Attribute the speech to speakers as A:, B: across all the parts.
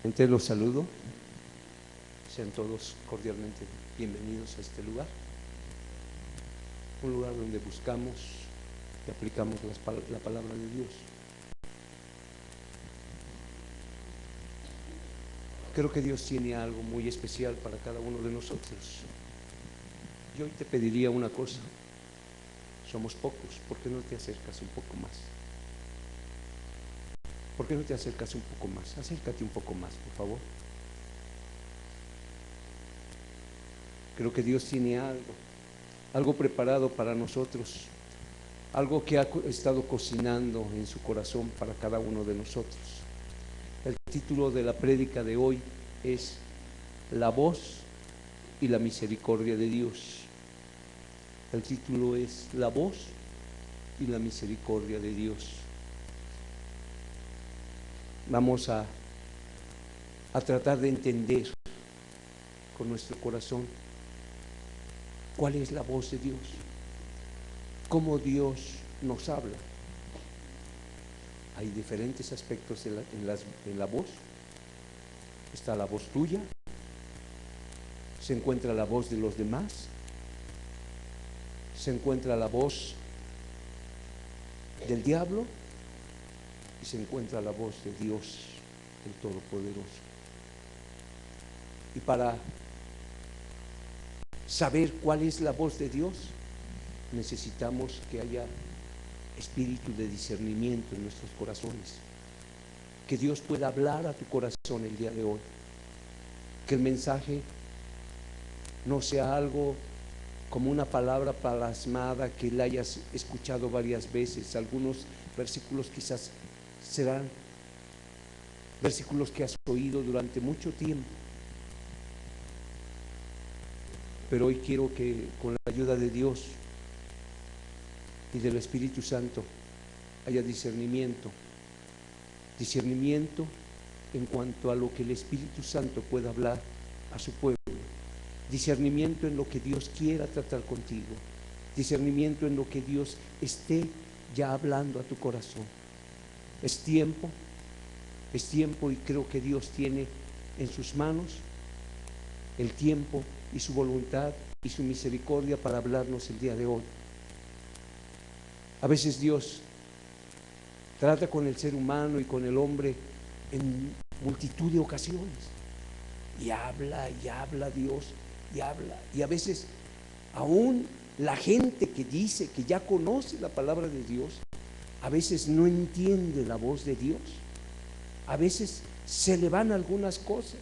A: Gente, los saludo. Sean todos cordialmente bienvenidos a este lugar. Un lugar donde buscamos y aplicamos la palabra de Dios. Creo que Dios tiene algo muy especial para cada uno de nosotros. Yo hoy te pediría una cosa. Somos pocos, ¿por qué no te acercas un poco más? ¿Por qué no te acercas un poco más? Acércate un poco más, por favor. Creo que Dios tiene algo preparado para nosotros, algo que ha estado cocinando en su corazón para cada uno de nosotros. El título de la prédica de hoy es La voz y la misericordia de Dios. El título es La voz y la misericordia de Dios. Vamos a tratar de entender con nuestro corazón cuál es la voz de Dios, cómo Dios nos habla. Hay diferentes aspectos en la voz. Está la voz tuya, se encuentra la voz de los demás, se encuentra la voz del diablo y se encuentra la voz de Dios, el Todopoderoso. Y para saber cuál es la voz de Dios, necesitamos que haya espíritu de discernimiento en nuestros corazones, que Dios pueda hablar a tu corazón el día de hoy, que el mensaje no sea algo como una palabra plasmada que la hayas escuchado varias veces. Algunos versículos quizás serán versículos que has oído durante mucho tiempo, pero hoy quiero que con la ayuda de Dios y del Espíritu Santo haya discernimiento en cuanto a lo que el Espíritu Santo pueda hablar a su pueblo, discernimiento en lo que Dios quiera tratar contigo, discernimiento en lo que Dios esté ya hablando a tu corazón. Es tiempo y creo que Dios tiene en sus manos el tiempo y su voluntad y su misericordia para hablarnos el día de hoy. A veces Dios trata con el ser humano y con el hombre en multitud de ocasiones y habla Dios y habla, y a veces aún la gente que dice que ya conoce la palabra de Dios, a veces no entiende la voz de Dios, a veces se le van algunas cosas.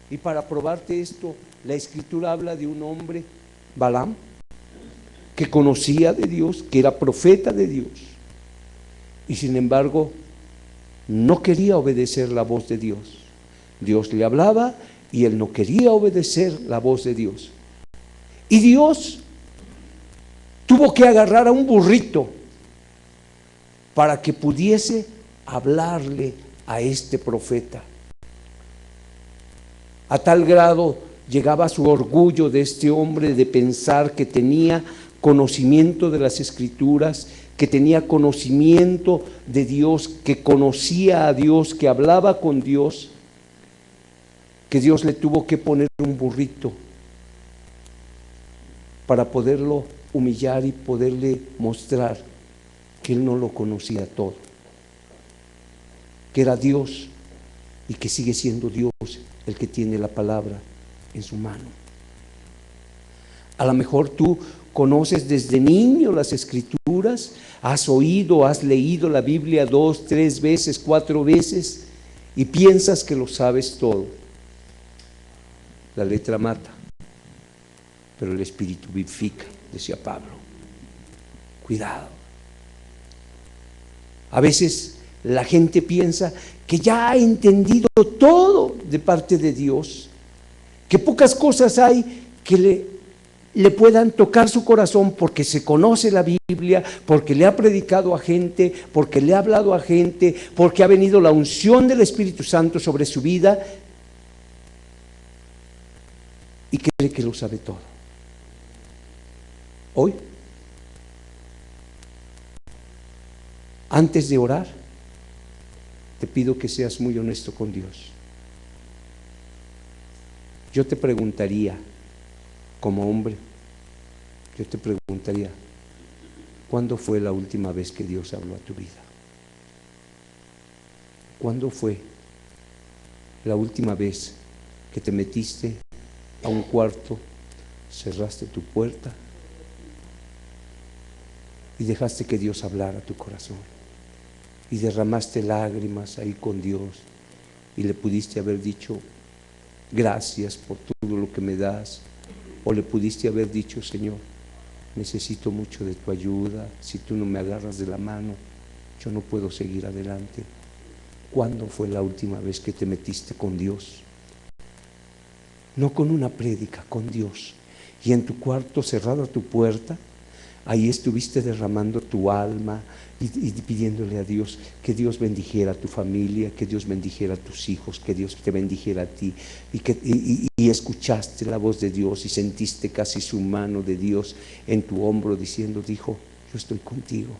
A: Y para probarte esto, la Escritura habla de un hombre, Balaam, que conocía de Dios, que era profeta de Dios, y sin embargo no quería obedecer la voz de Dios. Dios le hablaba y él no quería obedecer la voz de Dios, y Dios tuvo que agarrar a un burrito para que pudiese hablarle a este profeta. A tal grado llegaba su orgullo de este hombre de pensar que tenía conocimiento de las Escrituras, que tenía conocimiento de Dios, que conocía a Dios, que hablaba con Dios, que Dios le tuvo que poner un burrito para poderlo humillar y poderle mostrar que él no lo conocía todo, que era Dios y que sigue siendo Dios el que tiene la palabra en su mano. A lo mejor tú conoces desde niño las Escrituras, has oído, has leído la Biblia 2, 3 veces, 4 veces y piensas que lo sabes todo. La letra mata, pero el Espíritu vivifica, decía Pablo. Cuidado. A veces la gente piensa que ya ha entendido todo de parte de Dios, que pocas cosas hay que le puedan tocar su corazón porque se conoce la Biblia, porque le ha predicado a gente, porque le ha hablado a gente, porque ha venido la unción del Espíritu Santo sobre su vida y cree que lo sabe todo. Hoy, antes de orar, te pido que seas muy honesto con Dios. Yo te preguntaría, como hombre, yo te preguntaría, ¿cuándo fue la última vez que Dios habló a tu vida? ¿Cuándo fue la última vez que te metiste a un cuarto, cerraste tu puerta y dejaste que Dios hablara a tu corazón? Y derramaste lágrimas ahí con Dios y le pudiste haber dicho, gracias por todo lo que me das. O le pudiste haber dicho, Señor, necesito mucho de tu ayuda. Si tú no me agarras de la mano, yo no puedo seguir adelante. ¿Cuándo fue la última vez que te metiste con Dios? No con una prédica, con Dios. Y en tu cuarto, cerrada tu puerta, ahí estuviste derramando tu alma y pidiéndole a Dios que Dios bendijera a tu familia, que Dios bendijera a tus hijos, que Dios te bendijera a ti, y escuchaste la voz de Dios y sentiste casi su mano de Dios en tu hombro diciendo, dijo, yo estoy contigo,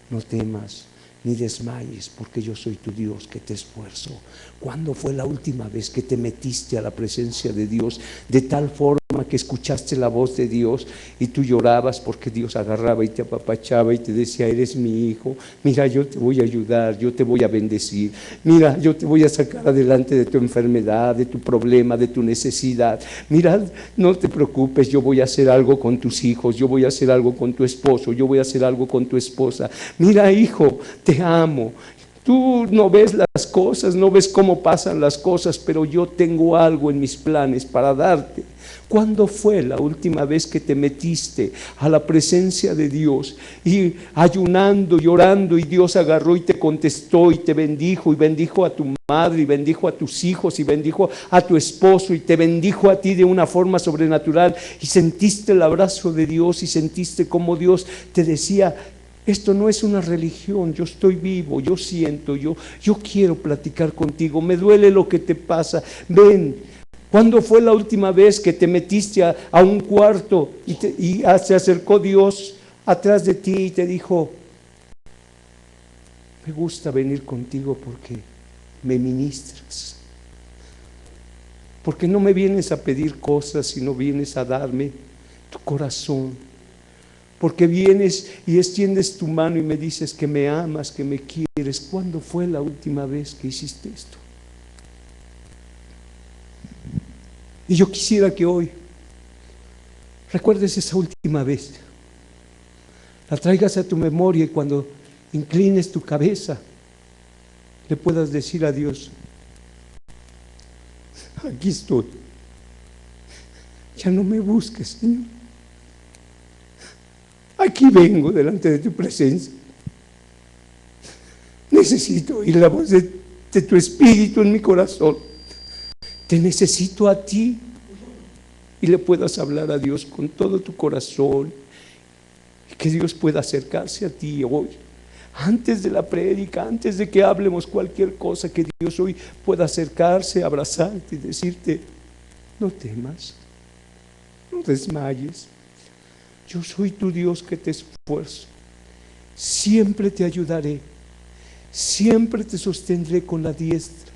A: no temas ni desmayes, porque yo soy tu Dios que te esfuerzo. ¿Cuándo fue la última vez que te metiste a la presencia de Dios de tal forma que escuchaste la voz de Dios y tú llorabas porque Dios agarraba y te apapachaba y te decía, eres mi hijo, mira, yo te voy a ayudar, yo te voy a bendecir, mira, yo te voy a sacar adelante de tu enfermedad, de tu problema, de tu necesidad, mira, no te preocupes, yo voy a hacer algo con tus hijos, yo voy a hacer algo con tu esposo, yo voy a hacer algo con tu esposa, mira, hijo, te amo. Tú no ves las cosas, no ves cómo pasan las cosas, pero yo tengo algo en mis planes para darte. ¿Cuándo fue la última vez que te metiste a la presencia de Dios y ayunando, llorando, y Dios agarró y te contestó y te bendijo, y bendijo a tu madre, y bendijo a tus hijos, y bendijo a tu esposo, y te bendijo a ti de una forma sobrenatural, y sentiste el abrazo de Dios y sentiste como Dios te decía, esto no es una religión, yo estoy vivo, yo siento, yo quiero platicar contigo, me duele lo que te pasa, ven. ¿Cuándo fue la última vez que te metiste a un cuarto y se acercó Dios atrás de ti y te dijo, me gusta venir contigo porque me ministras, porque no me vienes a pedir cosas, sino vienes a darme tu corazón? Porque vienes y extiendes tu mano y me dices que me amas, que me quieres. ¿Cuándo fue la última vez que hiciste esto? Y yo quisiera que hoy recuerdes esa última vez, la traigas a tu memoria, y cuando inclines tu cabeza le puedas decir a Dios, aquí estoy, ya no me busques, Señor. Aquí vengo delante de tu presencia. Necesito oír la voz de tu espíritu en mi corazón. Te necesito a ti. Y le puedas hablar a Dios con todo tu corazón. Y que Dios pueda acercarse a ti hoy. Antes de la prédica, antes de que hablemos cualquier cosa, que Dios hoy pueda acercarse, abrazarte y decirte, no temas, no desmayes. Yo soy tu Dios que te esfuerzo, siempre te ayudaré, siempre te sostendré con la diestra.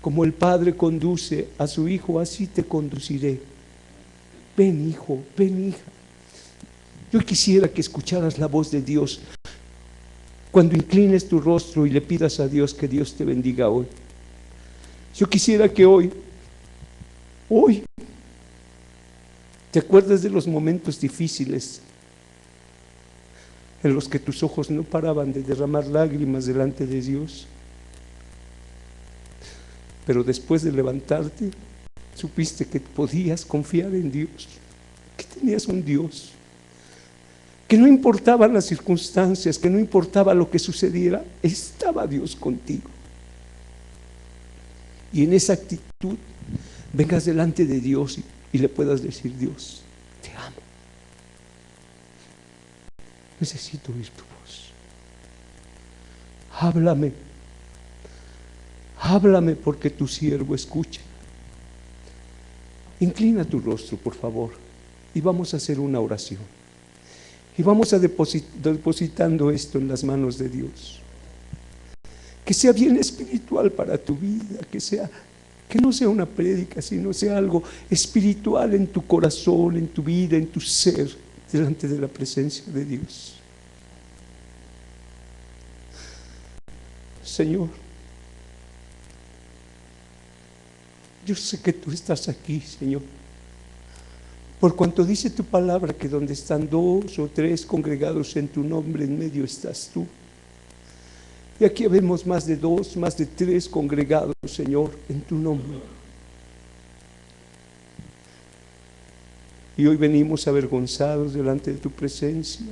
A: Como el Padre conduce a su Hijo, así te conduciré. Ven, hijo, ven, hija. Yo quisiera que escucharas la voz de Dios cuando inclines tu rostro y le pidas a Dios que Dios te bendiga hoy. Yo quisiera que hoy te acuerdas de los momentos difíciles en los que tus ojos no paraban de derramar lágrimas delante de Dios. Pero después de levantarte, supiste que podías confiar en Dios, que tenías un Dios, que no importaban las circunstancias, que no importaba lo que sucediera, estaba Dios contigo. Y en esa actitud vengas delante de Dios y le puedas decir, Dios, te amo. Necesito oír tu voz. Háblame. Háblame porque tu siervo escucha. Inclina tu rostro, por favor, y vamos a hacer una oración. Y vamos a depositando esto en las manos de Dios. Que sea bien espiritual para tu vida, que Que no sea una prédica, sino sea algo espiritual en tu corazón, en tu vida, en tu ser, delante de la presencia de Dios. Señor, yo sé que tú estás aquí, Señor, por cuanto dice tu palabra que donde están 2 o 3 congregados en tu nombre, en medio estás tú. Y aquí vemos más de 2, más de 3 congregados, Señor, en tu nombre. Y hoy venimos avergonzados delante de tu presencia.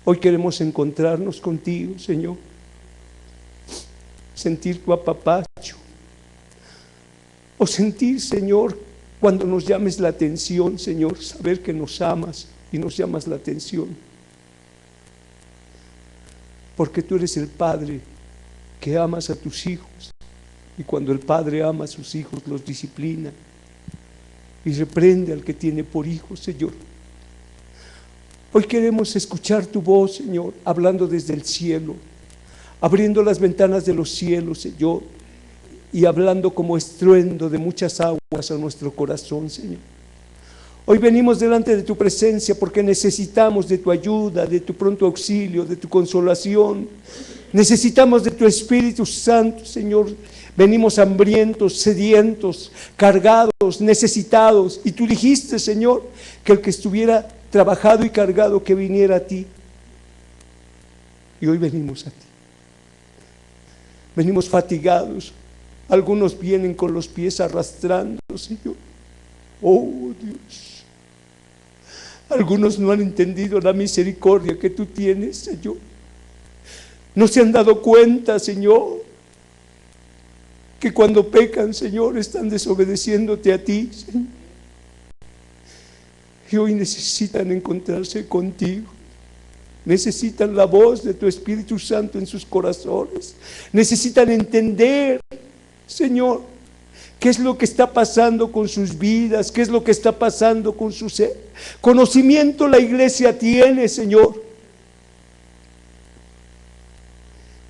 A: Hoy queremos encontrarnos contigo, Señor. Sentir tu apapacho. O sentir, Señor, cuando nos llames la atención, Señor, saber que nos amas y nos llamas la atención. Porque tú eres el Padre que amas a tus hijos. Y cuando el Padre ama a sus hijos, los disciplina y reprende al que tiene por hijo, Señor. Hoy queremos escuchar tu voz, Señor, hablando desde el cielo, abriendo las ventanas de los cielos, Señor, y hablando como estruendo de muchas aguas a nuestro corazón, Señor. Hoy venimos delante de tu presencia porque necesitamos de tu ayuda, de tu pronto auxilio, de tu consolación. Necesitamos de tu Espíritu Santo, Señor. Venimos hambrientos, sedientos, cargados, necesitados. Y tú dijiste, Señor, que el que estuviera trabajado y cargado, que viniera a ti. Y hoy venimos a ti. Venimos fatigados. Algunos vienen con los pies arrastrando, Señor. Oh, Dios. Algunos no han entendido la misericordia que tú tienes, Señor. No se han dado cuenta, Señor, que cuando pecan, Señor, están desobedeciéndote a ti, Señor. Y hoy necesitan encontrarse contigo. Necesitan la voz de tu Espíritu Santo en sus corazones. Necesitan entender, Señor, qué es lo que está pasando con sus vidas, qué es lo que está pasando con su ser. Conocimiento la iglesia tiene, Señor.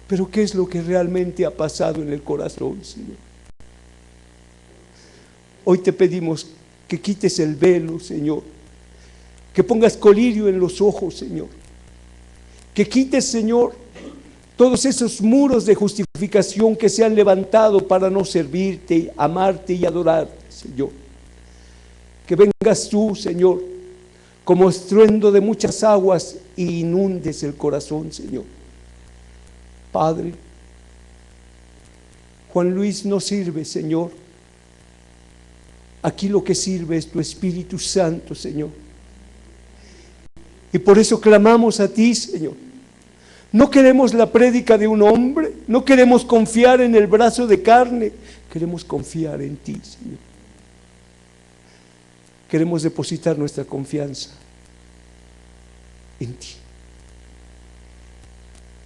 A: Pero ¿qué es lo que realmente ha pasado en el corazón, Señor? Hoy te pedimos que quites el velo, Señor. Que pongas colirio en los ojos, Señor. Que quites, Señor, todos esos muros de justificación que se han levantado para no servirte, amarte y adorarte, Señor. Que vengas tú, Señor, como estruendo de muchas aguas y inundes el corazón, Señor. Padre, Juan Luis no sirve, Señor. Aquí lo que sirve es tu Espíritu Santo, Señor. Y por eso clamamos a ti, Señor. No queremos la prédica de un hombre, no queremos confiar en el brazo de carne, queremos confiar en ti, Señor. Queremos depositar nuestra confianza en ti.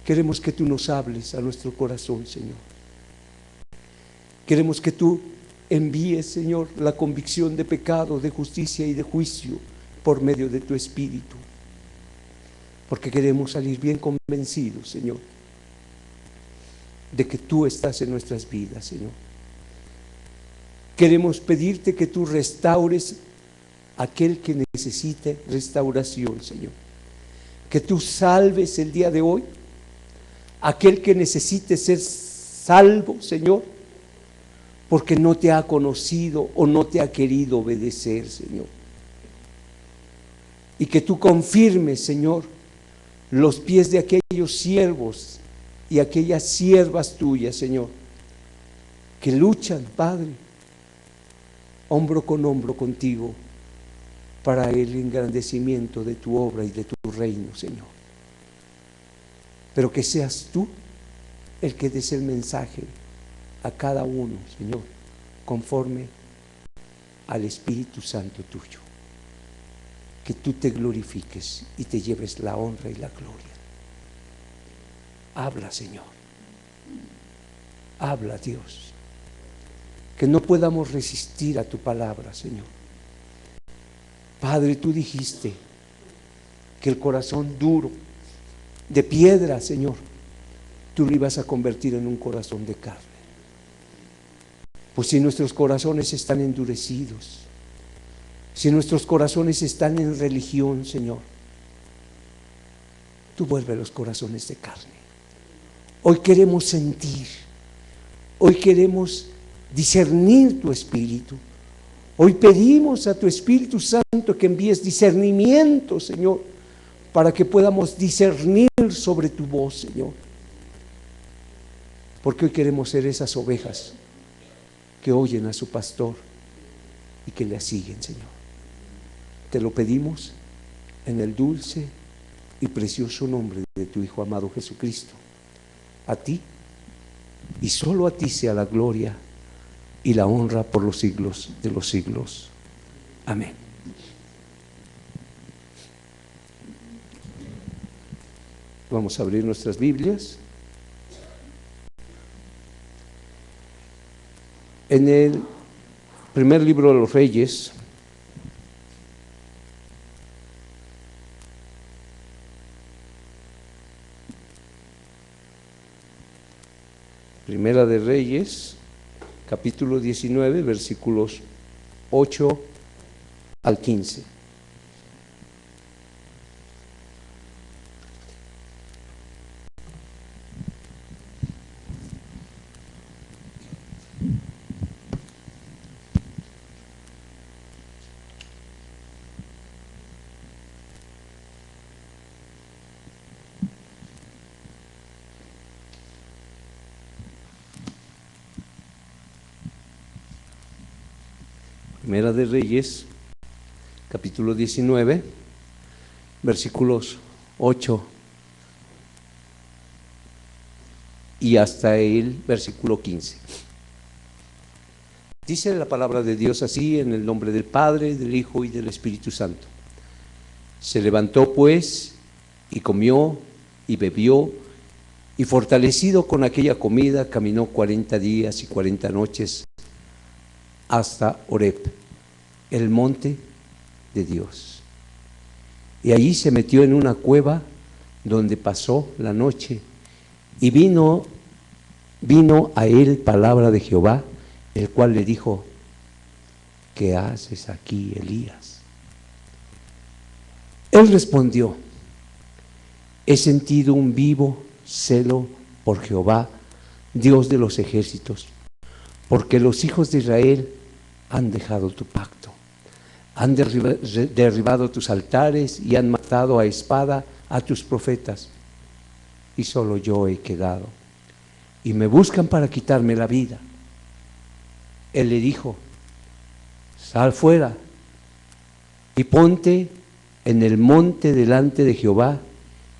A: Queremos que tú nos hables a nuestro corazón, Señor. Queremos que tú envíes, Señor, la convicción de pecado, de justicia y de juicio por medio de tu Espíritu. Porque queremos salir bien convencidos, Señor, de que tú estás en nuestras vidas, Señor. Queremos pedirte que tú restaures a aquel que necesite restauración, Señor. Que tú salves el día de hoy a aquel que necesite ser salvo, Señor, porque no te ha conocido o no te ha querido obedecer, Señor. Y que tú confirmes, Señor, los pies de aquellos siervos y aquellas siervas tuyas, Señor, que luchan, Padre, hombro con hombro contigo para el engrandecimiento de tu obra y de tu reino, Señor. Pero que seas tú el que des el mensaje a cada uno, Señor, conforme al Espíritu Santo tuyo. Que tú te glorifiques y te lleves la honra y la gloria. Habla, Señor. Habla, Dios. Que no podamos resistir a tu palabra, Señor. Padre, tú dijiste que el corazón duro, de piedra, Señor, tú lo ibas a convertir en un corazón de carne. Pues si nuestros corazones están endurecidos, si nuestros corazones están en religión, Señor, tú vuelve los corazones de carne. Hoy queremos sentir, hoy queremos discernir tu Espíritu. Hoy pedimos a tu Espíritu Santo que envíes discernimiento, Señor, para que podamos discernir sobre tu voz, Señor. Porque hoy queremos ser esas ovejas que oyen a su pastor y que le siguen, Señor. Te lo pedimos en el dulce y precioso nombre de tu Hijo amado Jesucristo. A ti y solo a ti sea la gloria y la honra por los siglos de los siglos. Amén. Vamos a abrir nuestras Biblias en el primer libro de los Reyes, Primera de Reyes, capítulo 19, versículos 8 al 15. Primera de Reyes, capítulo 19, versículos 8 y hasta el versículo 15. Dice la palabra de Dios así, en el nombre del Padre, del Hijo y del Espíritu Santo. Se levantó pues y comió y bebió, y fortalecido con aquella comida caminó 40 días y 40 noches hasta Horeb, el monte de Dios. Y allí se metió en una cueva donde pasó la noche, y vino a él palabra de Jehová, el cual le dijo: ¿qué haces aquí, Elías? Él respondió: he sentido un vivo celo por Jehová, Dios de los ejércitos, porque los hijos de Israel han dejado tu pacto, han derribado tus altares y han matado a espada a tus profetas, y solo yo he quedado, y me buscan para quitarme la vida. Él le dijo: sal fuera y ponte en el monte delante de Jehová.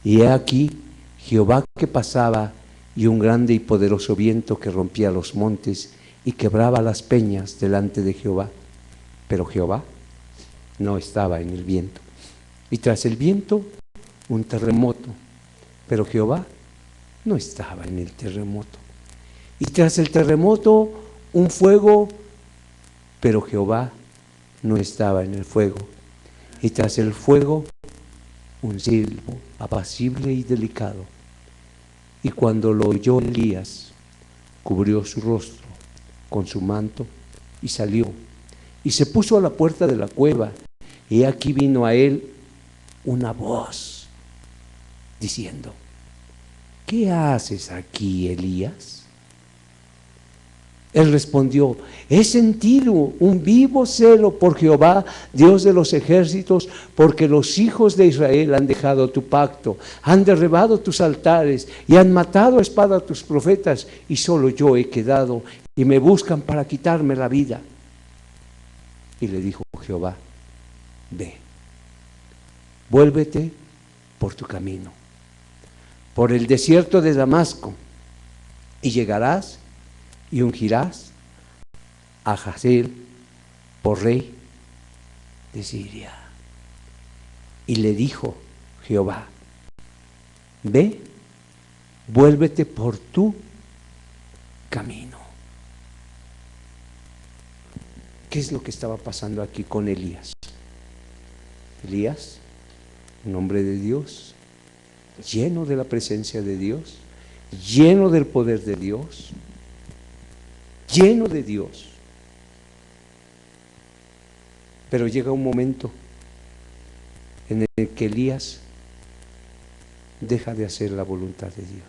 A: Y he aquí Jehová que pasaba, y un grande y poderoso viento que rompía los montes y quebraba las peñas delante de Jehová. Pero Jehová no estaba en el viento. Y tras el viento un terremoto, pero Jehová no estaba en el terremoto. Y tras el terremoto un fuego, pero Jehová no estaba en el fuego. Y tras el fuego un silbo apacible y delicado. Y cuando lo oyó Elías, cubrió su rostro con su manto y salió y se puso a la puerta de la cueva. Y aquí vino a él una voz diciendo: ¿qué haces aquí, Elías? Él respondió: he sentido un vivo celo por Jehová, Dios de los ejércitos, porque los hijos de Israel han dejado tu pacto, han derribado tus altares y han matado a espada a tus profetas, y solo yo he quedado, y me buscan para quitarme la vida. Y le dijo Jehová: ve, vuélvete por tu camino, por el desierto de Damasco, y llegarás y ungirás a Hazael por rey de Siria. Y le dijo Jehová: ve, vuélvete por tu camino. ¿Qué es lo que estaba pasando aquí con Elías? Elías, un hombre de Dios, lleno de la presencia de Dios, lleno del poder de Dios, lleno de Dios. Pero llega un momento en el que Elías deja de hacer la voluntad de Dios,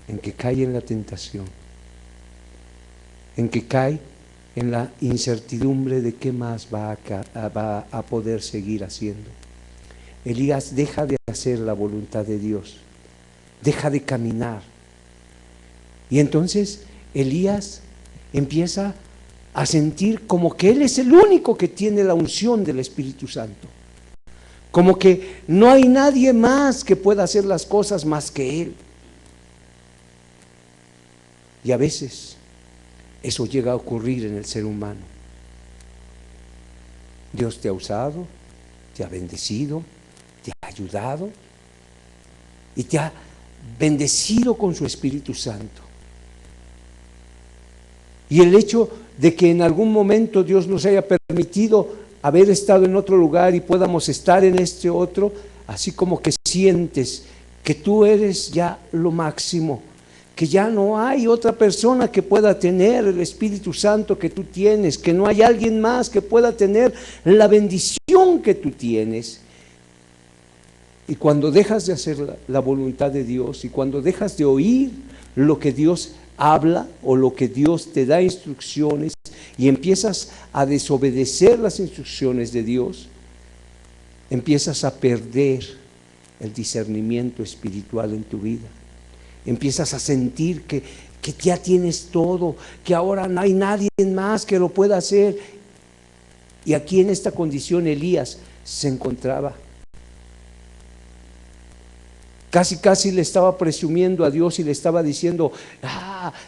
A: en que cae en la tentación, en que cae en la incertidumbre de qué más va a poder seguir haciendo. Elías deja de hacer la voluntad de Dios, deja de caminar. Y entonces Elías empieza a sentir como que él es el único que tiene la unción del Espíritu Santo, como que no hay nadie más que pueda hacer las cosas más que él. Y a veces eso llega a ocurrir en el ser humano. Dios te ha usado, te ha bendecido, te ha ayudado y te ha bendecido con su Espíritu Santo. Y el hecho de que en algún momento Dios nos haya permitido haber estado en otro lugar y podamos estar en este otro, así como que sientes que tú eres ya lo máximo, que ya no hay otra persona que pueda tener el Espíritu Santo que tú tienes, que no hay alguien más que pueda tener la bendición que tú tienes. Y cuando dejas de hacer la voluntad de Dios y cuando dejas de oír lo que Dios habla o lo que Dios te da instrucciones y empiezas a desobedecer las instrucciones de Dios, empiezas a perder el discernimiento espiritual en tu vida. Empiezas a sentir que ya tienes todo, que ahora no hay nadie más que lo pueda hacer. Y aquí en esta condición Elías se encontraba. Casi le estaba presumiendo a Dios y le estaba diciendo: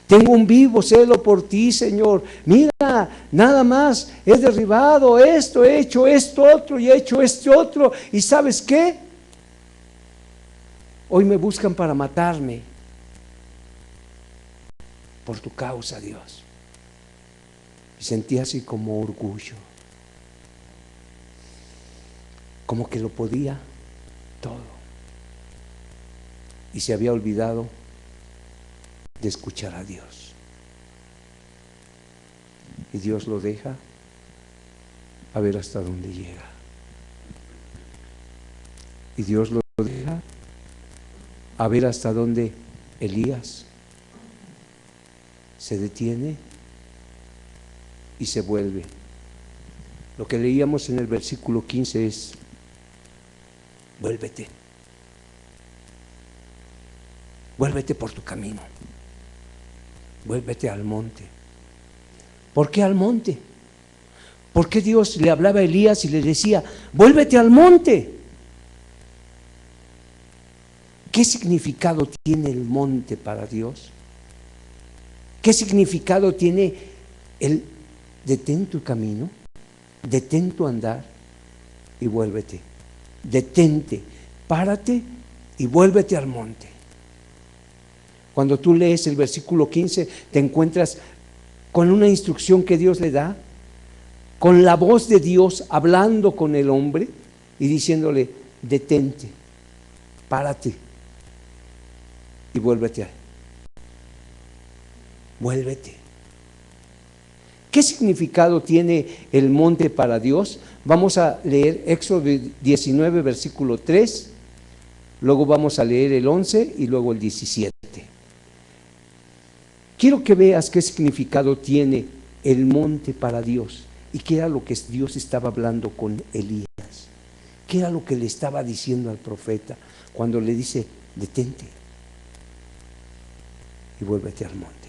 A: tengo un vivo celo por ti, Señor. Mira, nada más he derribado esto, he hecho esto otro y he hecho este otro. ¿Y sabes qué? Hoy me buscan para matarme por tu causa, Dios. Y sentí así como orgullo, como que lo podía todo. Y se había olvidado de escuchar a Dios. Y Dios lo deja a ver hasta dónde llega. Y Dios lo deja a ver hasta dónde Elías se detiene y se vuelve. Lo que leíamos en el versículo 15 es: vuélvete. Vuélvete por tu camino. Vuélvete al monte. ¿Por qué al monte? ¿Por qué Dios le hablaba a Elías y le decía: vuélvete al monte? ¿Qué significado tiene el monte para Dios? ¿Qué significado tiene el detén tu camino, detén tu andar y vuélvete? Detente, párate y vuélvete al monte. Cuando tú lees el versículo 15, te encuentras con una instrucción que Dios le da, con la voz de Dios hablando con el hombre y diciéndole: detente, párate y vuélvete. Vuélvete. ¿Qué significado tiene el monte para Dios? Vamos a leer Éxodo 19, versículo 3, luego vamos a leer el 11 y luego el 17. Quiero que veas qué significado tiene el monte para Dios y qué era lo que Dios estaba hablando con Elías, qué era lo que le estaba diciendo al profeta cuando le dice: detente y vuélvete al monte.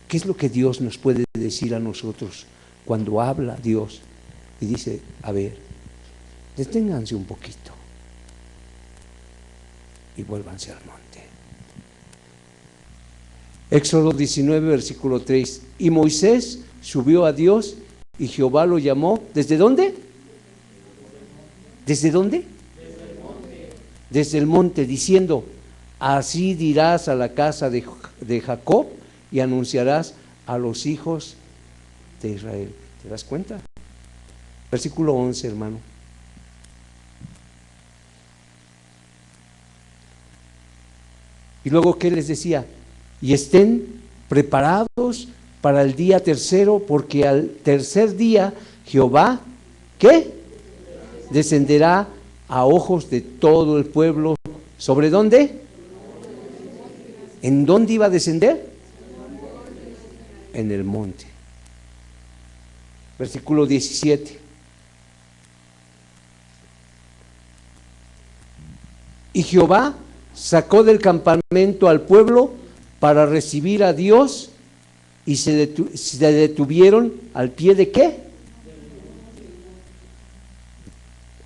A: ¿Qué es lo que Dios nos puede decir a nosotros cuando habla Dios y dice: a ver, deténganse un poquito y vuélvanse al monte? Éxodo 19, versículo 3. Y Moisés subió a Dios y Jehová lo llamó. ¿Desde dónde? ¿Desde dónde? Desde el monte. Desde el monte, diciendo: así dirás a la casa de Jacob y anunciarás a los hijos de Israel. ¿Te das cuenta? Versículo 11, hermano. Y luego, ¿qué les decía? y estén preparados para el día tercero, porque al tercer día Jehová, ¿qué? Descenderá a ojos de todo el pueblo. ¿Sobre dónde? ¿En dónde iba a descender? En el monte. Versículo 17. Y Jehová sacó del campamento al pueblo para recibir a Dios, y se detuvieron al pie de ¿qué?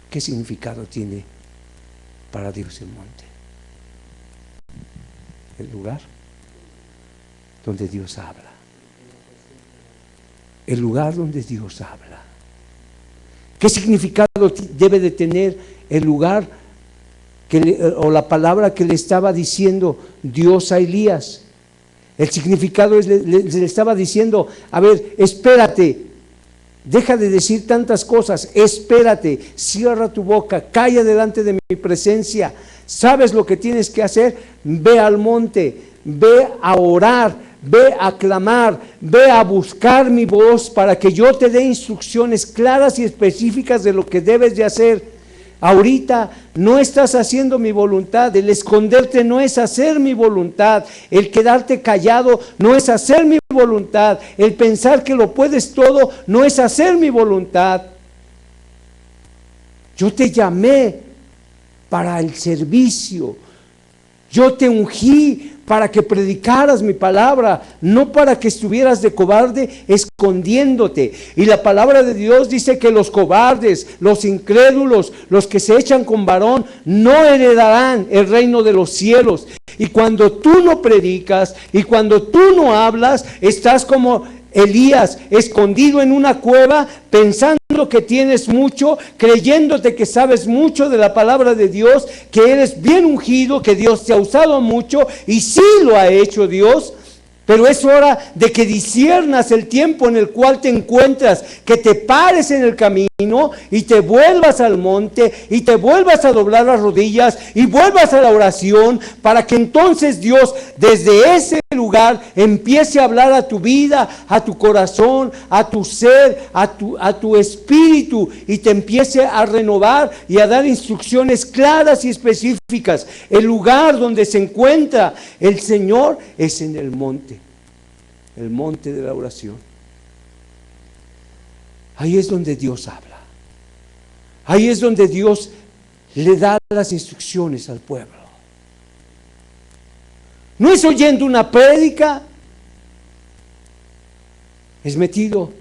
A: ¿Qué significado tiene para Dios el monte? El lugar donde Dios habla. El lugar donde Dios habla. ¿Qué significado debe de tener el lugar o la palabra que le estaba diciendo Dios a Elías? El significado es, le estaba diciendo, a ver, espérate, deja de decir tantas cosas, espérate, cierra tu boca, calla delante de mi presencia. ¿Sabes lo que tienes que hacer? Ve al monte, ve a orar, ve a clamar, ve a buscar mi voz para que yo te dé instrucciones claras y específicas de lo que debes de hacer. Ahorita no estás haciendo mi voluntad, el esconderte no es hacer mi voluntad, el quedarte callado no es hacer mi voluntad, el pensar que lo puedes todo no es hacer mi voluntad. Yo te llamé para el servicio, yo te ungí para que predicaras mi palabra, no para que estuvieras de cobarde escondiéndote. Y la palabra de Dios dice que los cobardes, los incrédulos, los que se echan con varón, no heredarán el reino de los cielos. Y cuando tú no predicas y cuando tú no hablas, estás como Elías, escondido en una cueva, pensando que tienes mucho, creyéndote que sabes mucho de la palabra de Dios, que eres bien ungido, que Dios te ha usado mucho, y sí lo ha hecho Dios. Pero es hora de que disciernas el tiempo en el cual te encuentras, que te pares en el camino y te vuelvas al monte y te vuelvas a doblar las rodillas y vuelvas a la oración, para que entonces Dios desde ese lugar empiece a hablar a tu vida, a tu corazón, a tu ser, a tu espíritu, y te empiece a renovar y a dar instrucciones claras y específicas. El lugar donde se encuentra el Señor es en el monte de la oración. Ahí es donde Dios habla. Ahí es donde Dios le da las instrucciones al pueblo. No es oyendo una prédica, es metido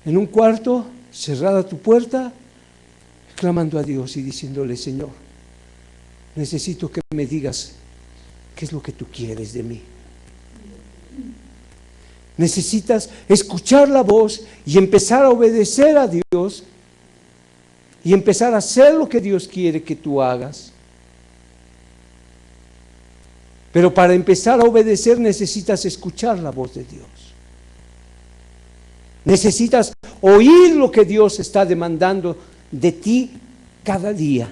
A: en un cuarto, cerrada tu puerta, clamando a Dios y diciéndole: Señor, necesito que me digas qué es lo que tú quieres de mí. Necesitas escuchar la voz y empezar a obedecer a Dios y empezar a hacer lo que Dios quiere que tú hagas. Pero para empezar a obedecer necesitas escuchar la voz de Dios. Necesitas oír lo que Dios está demandando de ti cada día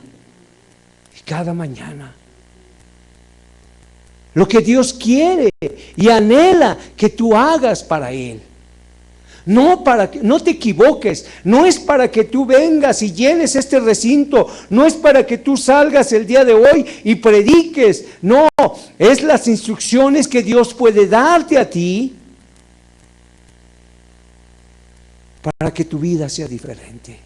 A: y cada mañana. Lo que Dios quiere y anhela que tú hagas para Él. No te equivoques, no es para que tú vengas y llenes este recinto, no es para que tú salgas el día de hoy y prediques, no, es las instrucciones que Dios puede darte a ti para que tu vida sea diferente,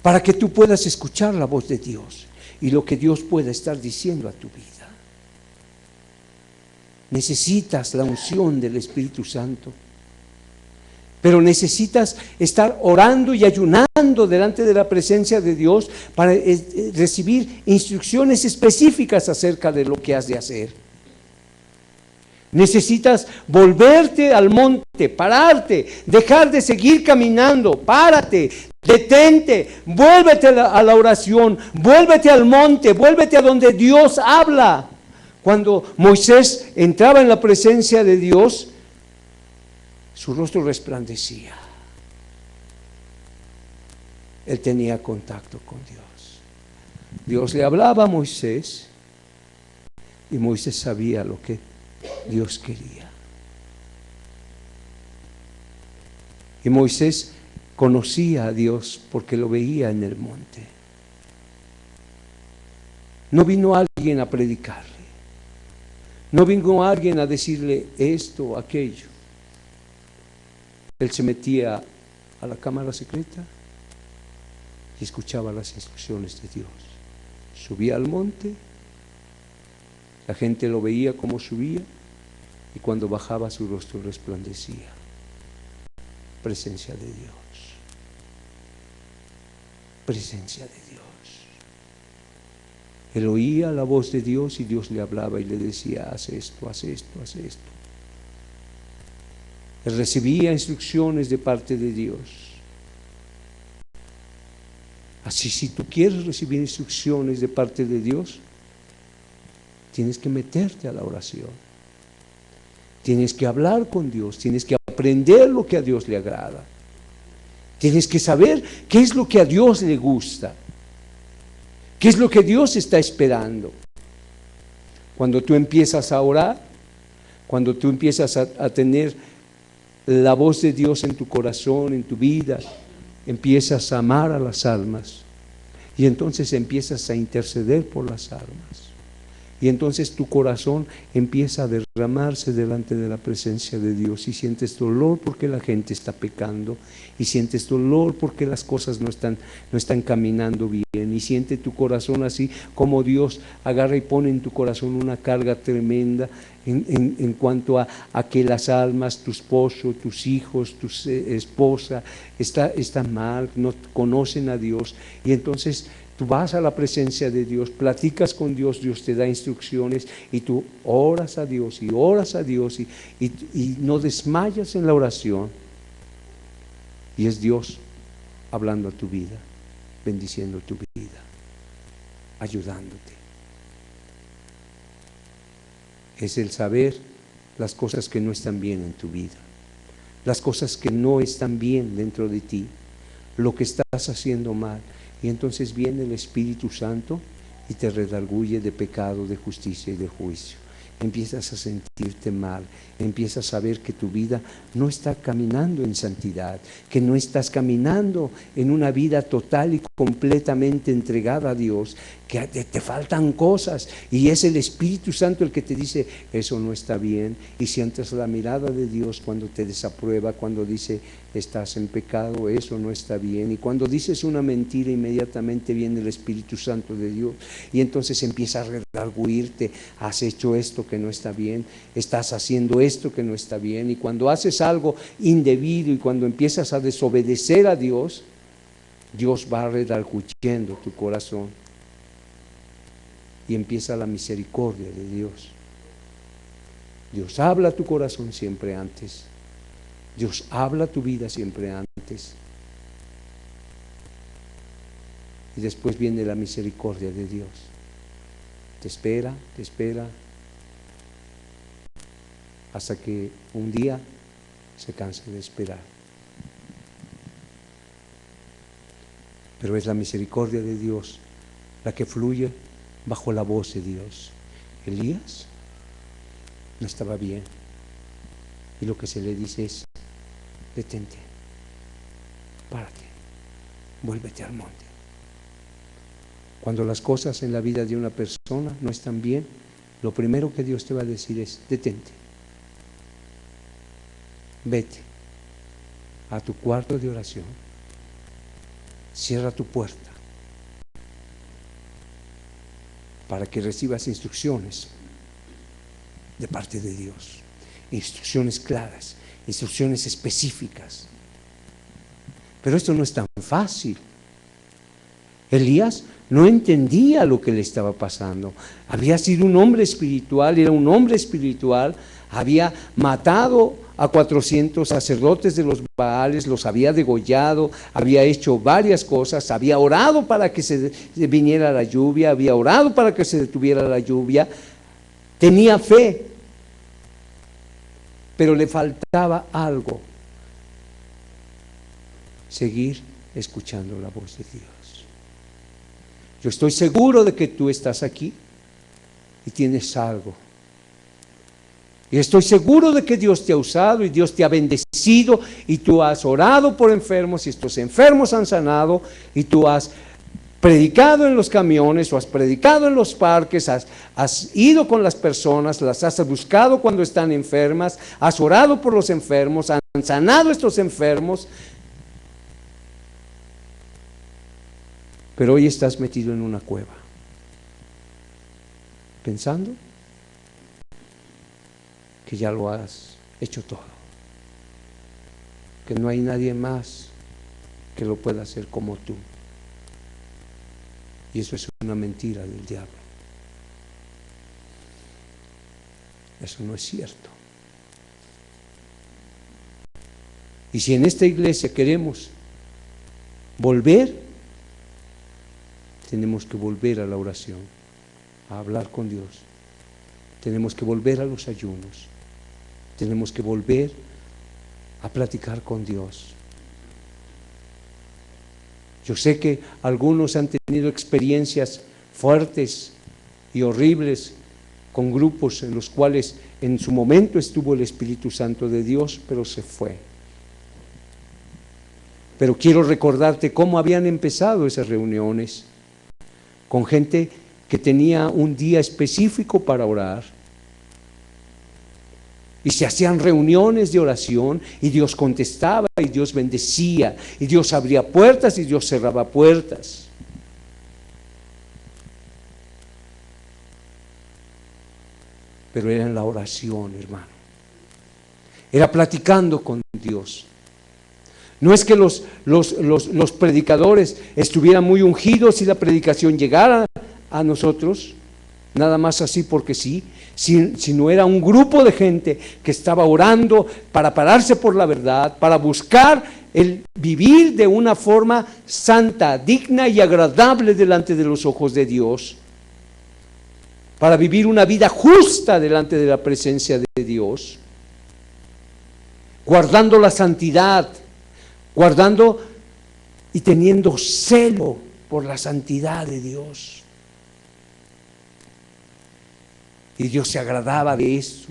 A: para que tú puedas escuchar la voz de Dios y lo que Dios pueda estar diciendo a tu vida. Necesitas la unción del Espíritu Santo, pero necesitas estar orando y ayunando delante de la presencia de Dios para recibir instrucciones específicas acerca de lo que has de hacer. Necesitas volverte al monte, pararte, dejar de seguir caminando, párate, detente, vuélvete a la oración, vuélvete al monte, vuélvete a donde Dios habla. Cuando Moisés entraba en la presencia de Dios, su rostro resplandecía. Él tenía contacto con Dios. Dios le hablaba a Moisés Y Moisés sabía lo que Dios quería. Y Moisés conocía a Dios porque lo veía en el monte. No vino alguien a predicarle. No vino alguien a decirle esto o aquello. Él se metía a la cámara secreta y escuchaba las instrucciones de Dios. Subía al monte, la gente lo veía como subía, y cuando bajaba su rostro resplandecía. Presencia de Dios. Presencia de Dios. Él oía la voz de Dios y Dios le hablaba y le decía, haz esto, haz esto, haz esto. Él recibía instrucciones de parte de Dios. Así, si tú quieres recibir instrucciones de parte de Dios, tienes que meterte a la oración. Tienes que hablar con Dios, tienes que aprender lo que a Dios le agrada. Tienes que saber qué es lo que a Dios le gusta, qué es lo que Dios está esperando. Cuando tú empiezas a orar, cuando tú empiezas a tener la voz de Dios en tu corazón, en tu vida, empiezas a amar a las almas y entonces empiezas a interceder por las almas. Y entonces tu corazón empieza a derramarse delante de la presencia de Dios y sientes dolor porque la gente está pecando, y sientes dolor porque las cosas no están caminando bien, y siente tu corazón así como Dios agarra y pone en tu corazón una carga tremenda en cuanto a que las almas, tu esposo, tus hijos, tu esposa están mal, no conocen a Dios, y entonces tú vas a la presencia de Dios, platicas con Dios, Dios te da instrucciones y tú oras a Dios y oras a Dios y no desmayas en la oración. Y es Dios hablando a tu vida, bendiciendo tu vida, ayudándote. Es el saber las cosas que no están bien en tu vida, las cosas que no están bien dentro de ti, lo que estás haciendo mal. Y entonces viene el Espíritu Santo y te redarguye de pecado, de justicia y de juicio. Empiezas a sentirte mal, empiezas a ver que tu vida no está caminando en santidad, que no estás caminando en una vida total y completamente entregada a Dios, que te faltan cosas, y es el Espíritu Santo el que te dice, eso no está bien, y sientes la mirada de Dios cuando te desaprueba, cuando dice, estás en pecado, eso no está bien, y cuando dices una mentira, inmediatamente viene el Espíritu Santo de Dios, y entonces empieza a redarguirte, has hecho esto que no está bien, estás haciendo esto que no está bien, y cuando haces algo indebido y cuando empiezas a desobedecer a Dios, Dios va redarguyendo tu corazón. Y empieza la misericordia de Dios. Dios habla a tu corazón siempre antes. Dios habla a tu vida siempre antes. Y después viene la misericordia de Dios. Te espera hasta que un día se canse de esperar. Pero es la misericordia de Dios la que fluye bajo la voz de Dios. Elías no estaba bien, y lo que se le dice es, detente, párate, vuélvete al monte. Cuando las cosas en la vida de una persona no están bien, lo primero que Dios te va a decir es, detente, vete a tu cuarto de oración, cierra tu puerta, para que recibas instrucciones de parte de Dios, instrucciones claras, instrucciones específicas. Pero esto no es tan fácil. Elías no entendía lo que le estaba pasando. Había sido un hombre espiritual, era un hombre espiritual, había matado a 400 sacerdotes de los Baales, los había degollado, había hecho varias cosas, había orado para que se viniera la lluvia, había orado para que se detuviera la lluvia, tenía fe, pero le faltaba algo: seguir escuchando la voz de Dios. Yo estoy seguro de que tú estás aquí y tienes algo. Y estoy seguro de que Dios te ha usado y Dios te ha bendecido y tú has orado por enfermos y estos enfermos han sanado y tú has predicado en los camiones o has predicado en los parques, has ido con las personas, las has buscado cuando están enfermas, has orado por los enfermos, han sanado a estos enfermos. Pero hoy estás metido en una cueva, pensando que ya lo has hecho todo, que no hay nadie más que lo pueda hacer como tú. Y eso es una mentira del diablo. Eso no es cierto. Y si en esta iglesia queremos volver, tenemos que volver a la oración, a hablar con Dios. Tenemos que volver a los ayunos. Tenemos que volver a platicar con Dios. Yo sé que algunos han tenido experiencias fuertes y horribles con grupos en los cuales en su momento estuvo el Espíritu Santo de Dios, pero se fue. Pero quiero recordarte cómo habían empezado esas reuniones, con gente que tenía un día específico para orar, y se hacían reuniones de oración y Dios contestaba y Dios bendecía y Dios abría puertas y Dios cerraba puertas. Pero era en la oración, hermano. Era platicando con Dios. No es que los predicadores estuvieran muy ungidos y la predicación llegara a nosotros, nada más así porque sí, sino era un grupo de gente que estaba orando para pararse por la verdad, para buscar el vivir de una forma santa, digna y agradable delante de los ojos de Dios, para vivir una vida justa delante de la presencia de Dios, guardando la santidad, guardando y teniendo celo por la santidad de Dios. Y Dios se agradaba de eso.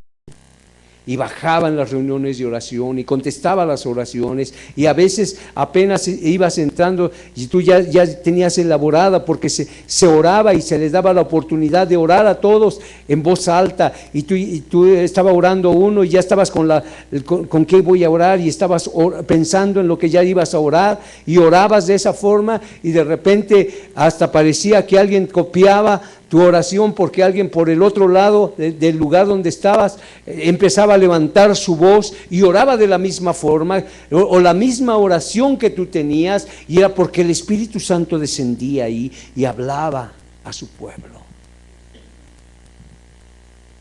A: Y bajaba en las reuniones de oración y contestaba las oraciones. Y a veces apenas ibas entrando y tú ya tenías elaborada, porque se oraba y se les daba la oportunidad de orar a todos en voz alta. Y tú estabas orando uno y ya estabas con qué voy a orar, y estabas pensando en lo que ya ibas a orar y orabas de esa forma, y de repente hasta parecía que alguien copiaba tu oración, porque alguien por el otro lado del lugar donde estabas empezaba a levantar su voz y oraba de la misma forma o la misma oración que tú tenías, y era porque el Espíritu Santo descendía ahí y hablaba a su pueblo.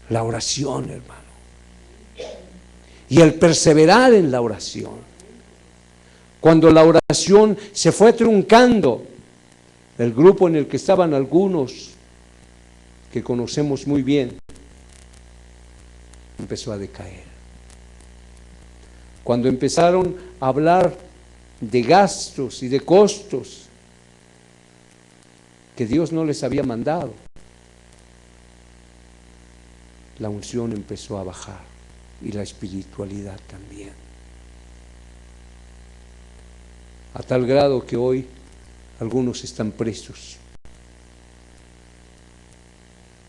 A: La oración, hermano, y el perseverar en la oración. Cuando la oración se fue truncando, el grupo en el que estaban algunos que conocemos muy bien, empezó a decaer. Cuando empezaron a hablar de gastos y de costos que Dios no les había mandado, la unción empezó a bajar y la espiritualidad también. A tal grado que hoy algunos están presos.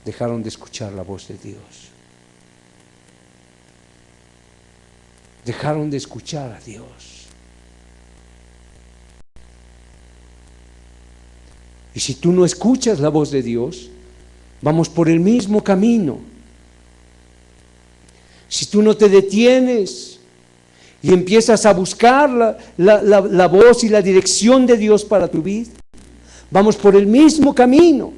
A: Dejaron de escuchar la voz de Dios. Dejaron de escuchar a Dios. Y si tú no escuchas la voz de Dios, vamos por el mismo camino. Si tú no te detienes y empiezas a buscar la voz y la dirección de Dios para tu vida, vamos por el mismo camino.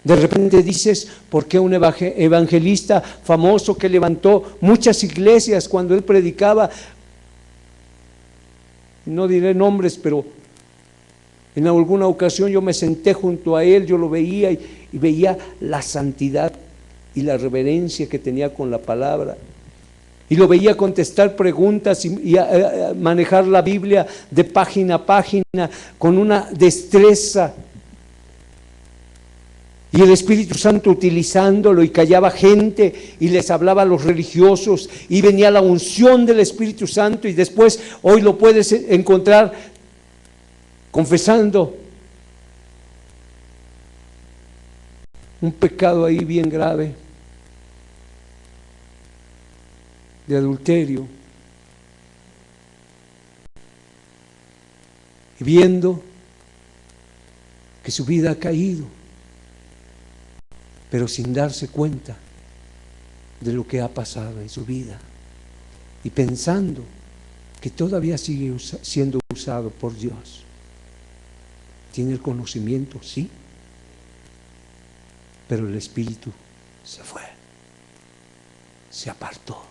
A: De repente dices, ¿por qué un evangelista famoso que levantó muchas iglesias cuando él predicaba? No diré nombres, pero en alguna ocasión yo me senté junto a él, yo lo veía y veía la santidad y la reverencia que tenía con la palabra. Y lo veía contestar preguntas y manejar la Biblia de página a página con una destreza Y el Espíritu Santo utilizándolo, y callaba gente y les hablaba a los religiosos, y venía la unción del Espíritu Santo. Y después hoy lo puedes encontrar confesando un pecado ahí bien grave de adulterio, y viendo que su vida ha caído, pero sin darse cuenta de lo que ha pasado en su vida, y pensando que todavía sigue siendo usado por Dios. Tiene el conocimiento, sí, pero el Espíritu se fue, se apartó.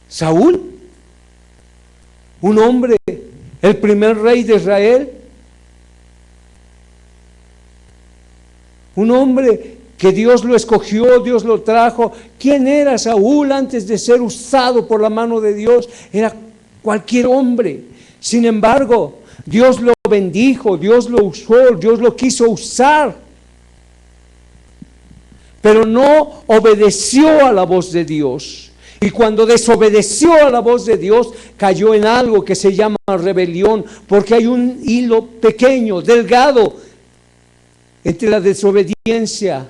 A: Saúl, un hombre, el primer rey de Israel, un hombre que Dios lo escogió, Dios lo trajo. ¿Quién era Saúl antes de ser usado por la mano de Dios? Era cualquier hombre. Sin embargo, Dios lo bendijo, Dios lo usó, Dios lo quiso usar, pero no obedeció a la voz de Dios. Y cuando desobedeció a la voz de Dios, cayó en algo que se llama rebelión, porque hay un hilo pequeño, delgado, entre la desobediencia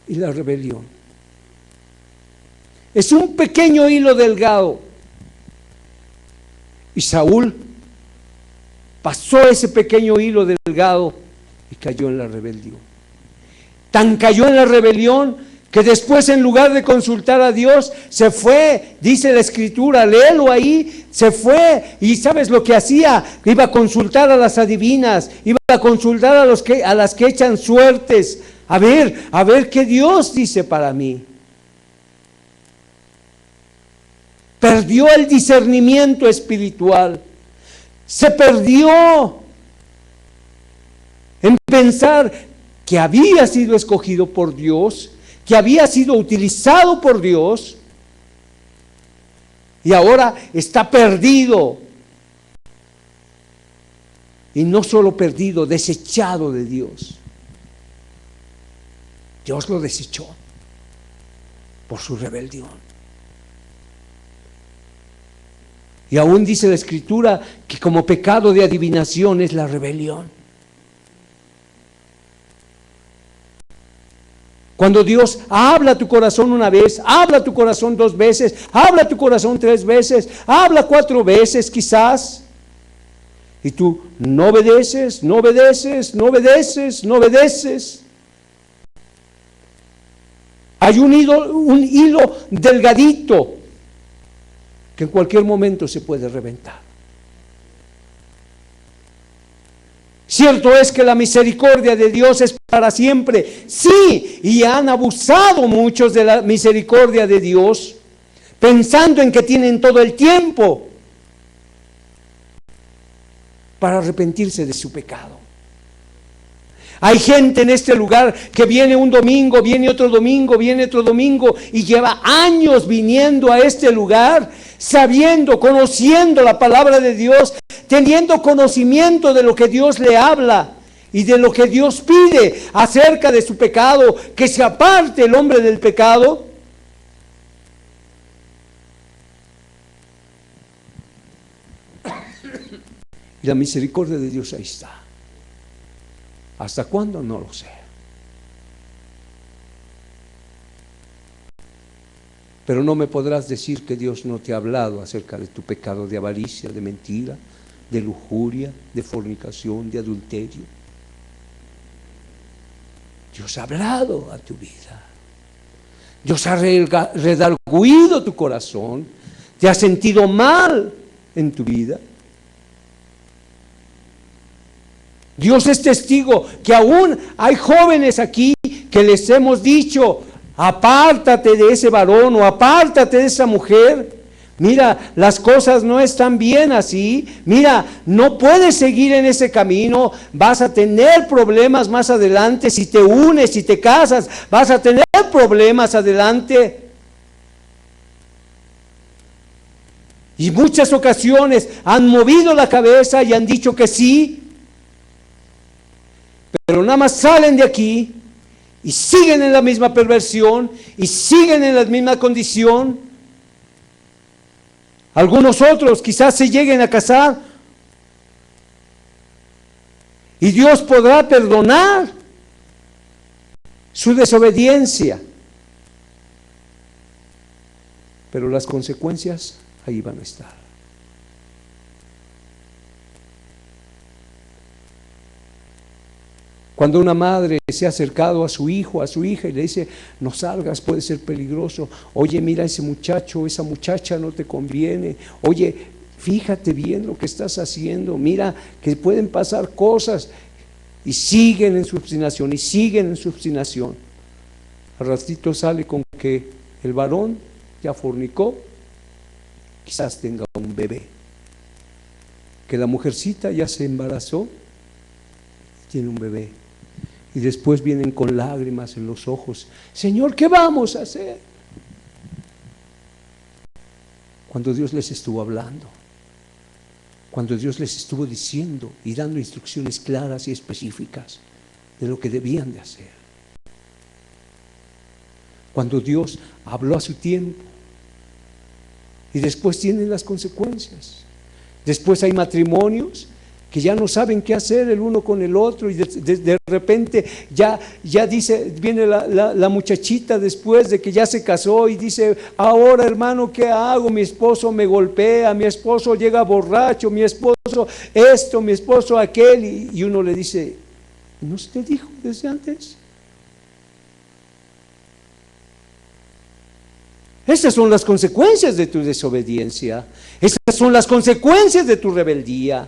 A: y la rebelión. Es un pequeño hilo delgado. Y Saúl pasó ese pequeño hilo delgado y cayó en la rebelión. Tan cayó en la rebelión que después, en lugar de consultar a Dios, se fue, dice la Escritura, léelo ahí, se fue. Y ¿sabes lo que hacía? Iba a consultar a las adivinas, iba a consultar a las que echan suertes, a ver qué Dios dice para mí. Perdió el discernimiento espiritual, se perdió en pensar que había sido escogido por Dios, que había sido utilizado por Dios, y ahora está perdido. Y no solo perdido, desechado de Dios. Dios lo desechó por su rebelión. Y aún dice la Escritura que como pecado de adivinación es la rebelión. Cuando Dios habla a tu corazón una vez, habla a tu corazón 2 veces, habla a tu corazón 3 veces, habla 4 veces quizás, y tú no obedeces, no obedeces, no obedeces, no obedeces. Hay un hilo delgadito que en cualquier momento se puede reventar. Cierto es que la misericordia de Dios es para siempre, sí, y han abusado muchos de la misericordia de Dios, pensando en que tienen todo el tiempo para arrepentirse de su pecado. Hay gente en este lugar que viene un domingo, viene otro domingo, viene otro domingo, y lleva años viniendo a este lugar, sabiendo, conociendo la palabra de Dios, teniendo conocimiento de lo que Dios le habla y de lo que Dios pide acerca de su pecado, que se aparte el hombre del pecado. Y la misericordia de Dios ahí está. ¿Hasta cuándo? No lo sé. Pero no me podrás decir que Dios no te ha hablado acerca de tu pecado de avaricia, de mentira, de lujuria, de fornicación, de adulterio. Dios ha hablado a tu vida. Dios ha redarguido tu corazón. Te has sentido mal en tu vida. Dios es testigo que aún hay jóvenes aquí que les hemos dicho: apártate de ese varón o apártate de esa mujer. Mira, las cosas no están bien así. Mira, no puedes seguir en ese camino. Vas a tener problemas más adelante. Si te unes, si te casas, vas a tener problemas adelante. Y muchas ocasiones han movido la cabeza y han dicho que sí. Pero nada más salen de aquí y siguen en la misma perversión y siguen en la misma condición. Algunos otros quizás se lleguen a casar y Dios podrá perdonar su desobediencia, pero las consecuencias ahí van a estar. Cuando una madre se ha acercado a su hijo, a su hija y le dice: no salgas, puede ser peligroso. Oye, mira, ese muchacho, esa muchacha no te conviene. Oye, fíjate bien lo que estás haciendo. Mira que pueden pasar cosas. Y siguen en su obstinación, y siguen en su obstinación. Al ratito sale con que el varón ya fornicó, quizás tenga un bebé. Que la mujercita ya se embarazó, tiene un bebé. Y después vienen con lágrimas en los ojos: Señor, ¿qué vamos a hacer? Cuando Dios les estuvo hablando, cuando Dios les estuvo diciendo y dando instrucciones claras y específicas de lo que debían de hacer. Cuando Dios habló a su tiempo. Y después tienen las consecuencias. Después hay matrimonios que ya no saben qué hacer el uno con el otro, y de repente ya dice, viene la muchachita después de que ya se casó y dice: ahora, hermano, ¿qué hago? Mi esposo me golpea, mi esposo llega borracho, mi esposo esto, mi esposo aquel, y uno le dice: ¿no se te dijo desde antes? Esas son las consecuencias de tu desobediencia. Esas son las consecuencias de tu rebeldía.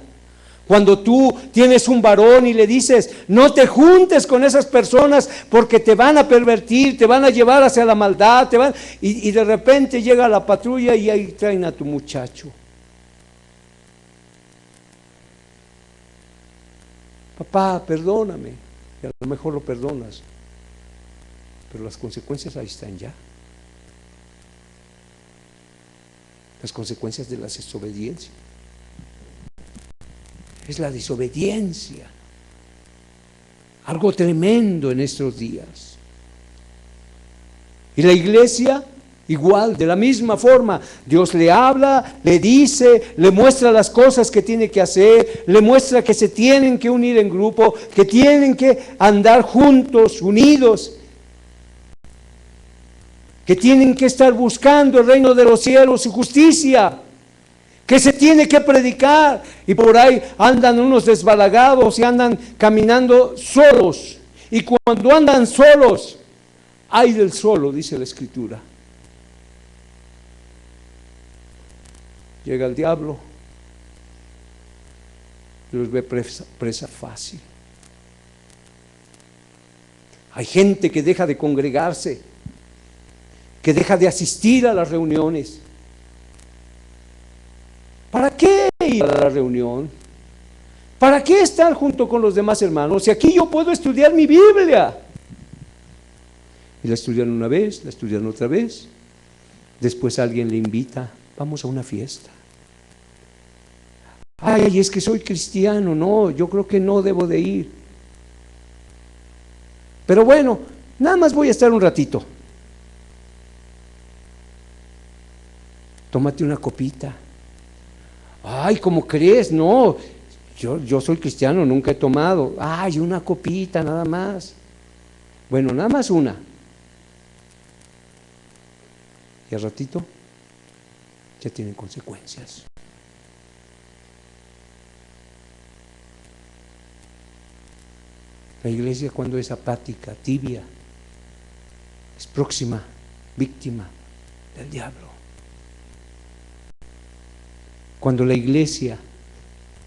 A: Cuando tú tienes un varón y le dices: no te juntes con esas personas porque te van a pervertir, te van a llevar hacia la maldad, y de repente llega la patrulla y ahí traen a tu muchacho. Papá, perdóname. Y a lo mejor lo perdonas, pero las consecuencias ahí están ya. Las consecuencias de la desobediencia. Es la desobediencia. Algo tremendo en estos días. Y la iglesia, igual, de la misma forma, Dios le habla, le dice, le muestra las cosas que tiene que hacer, le muestra que se tienen que unir en grupo, que tienen que andar juntos, unidos, que tienen que estar buscando el reino de los cielos y justicia, que se tiene que predicar, y por ahí andan unos desbalagados y andan caminando solos, y cuando andan solos, ay del solo, dice la Escritura. Llega el diablo y los ve presa fácil. Hay gente que deja de congregarse, que deja de asistir a las reuniones. ¿Para qué ir a la reunión? ¿Para qué estar junto con los demás hermanos? Si aquí yo puedo estudiar mi Biblia. Y la estudian una vez, la estudian otra vez. Después alguien le invita: vamos a una fiesta. Ay, es que soy cristiano. No, yo creo que no debo de ir. Pero bueno, nada más voy a estar un ratito. Tómate una copita. Ay, ¿cómo crees? No, yo soy cristiano, nunca he tomado. Ay, una copita nada más. Bueno, nada más una. Y al ratito ya tienen consecuencias. La iglesia, cuando es apática, tibia, es próxima víctima del diablo. Cuando la iglesia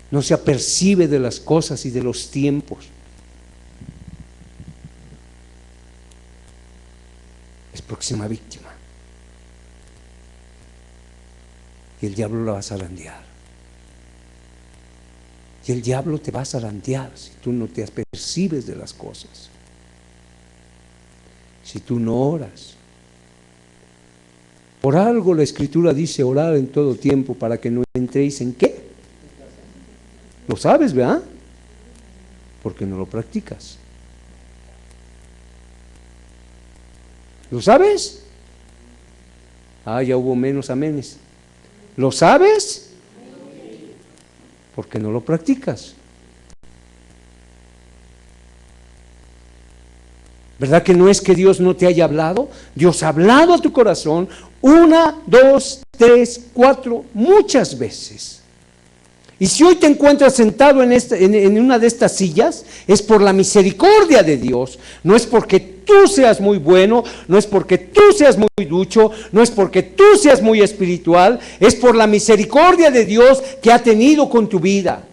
A: no se apercibe de las cosas y de los tiempos, es próxima víctima. Y el diablo la va a zarandear. Y el diablo te va a zarandear si tú no te apercibes de las cosas. Si tú no oras. Por algo la Escritura dice: orar en todo tiempo, para que no entréis en ¿qué? ¿Lo sabes, verdad? porque no lo practicas. ¿Lo sabes? Ya hubo menos amenes. ¿Lo sabes? Porque no lo practicas. ¿Verdad que no es que Dios no te haya hablado? Dios ha hablado a tu corazón 1, 2, 3, 4, muchas veces. Y si hoy te encuentras sentado en una de estas sillas, es por la misericordia de Dios. No es porque tú seas muy bueno, no es porque tú seas muy ducho, no es porque tú seas muy espiritual, es por la misericordia de Dios que ha tenido con tu vida.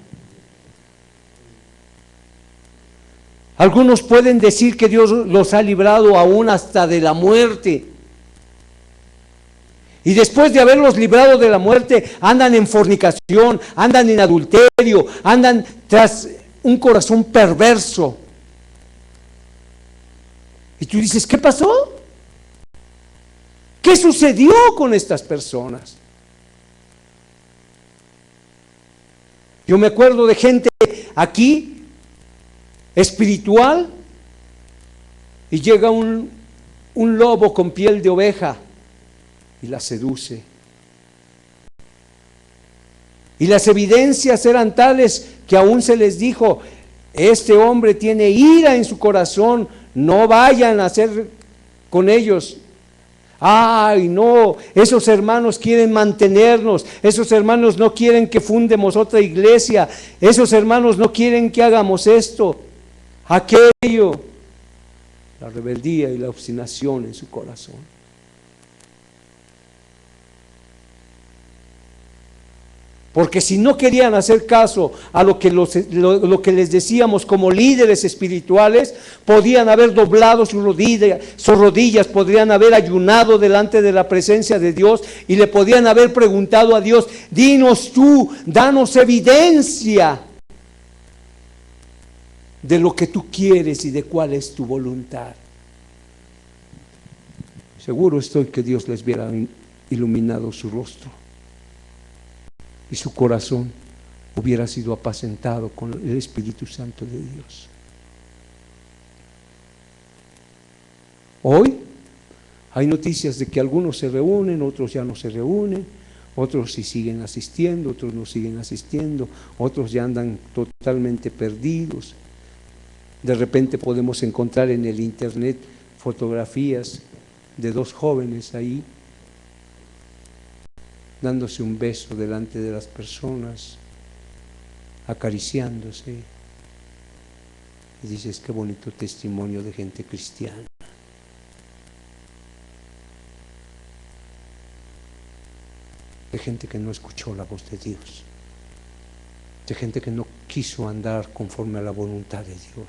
A: Algunos pueden decir que Dios los ha librado aún hasta de la muerte. Y después de haberlos librado de la muerte, andan en fornicación, andan en adulterio, andan tras un corazón perverso. Y tú dices, ¿qué pasó? ¿Qué sucedió con estas personas? Yo me acuerdo de gente aquí, espiritual, y llega un lobo con piel de oveja y la seduce. Y las evidencias eran tales que aún se les dijo, este hombre tiene ira en su corazón, no vayan a hacer con ellos. Ay, no, esos hermanos quieren mantenernos, esos hermanos no quieren que fundemos otra iglesia, esos hermanos no quieren que hagamos esto, aquello. La rebeldía y la obstinación en su corazón. Porque si no querían hacer caso a lo que les decíamos como líderes espirituales, podían haber doblado sus rodillas, podrían haber ayunado delante de la presencia de Dios y le podían haber preguntado a Dios, dinos tú, danos evidencia de lo que tú quieres y de cuál es tu voluntad. Seguro estoy que Dios les hubiera iluminado su rostro y su corazón hubiera sido apacentado con el Espíritu Santo de Dios. Hoy hay noticias de que algunos se reúnen, otros ya no se reúnen, otros sí siguen asistiendo, otros no siguen asistiendo, otros ya andan totalmente perdidos. De repente podemos encontrar en el internet fotografías de 2 jóvenes ahí dándose un beso delante de las personas, acariciándose. Y dices, qué bonito testimonio de gente cristiana. De gente que no escuchó la voz de Dios, de gente que no quiso andar conforme a la voluntad de Dios.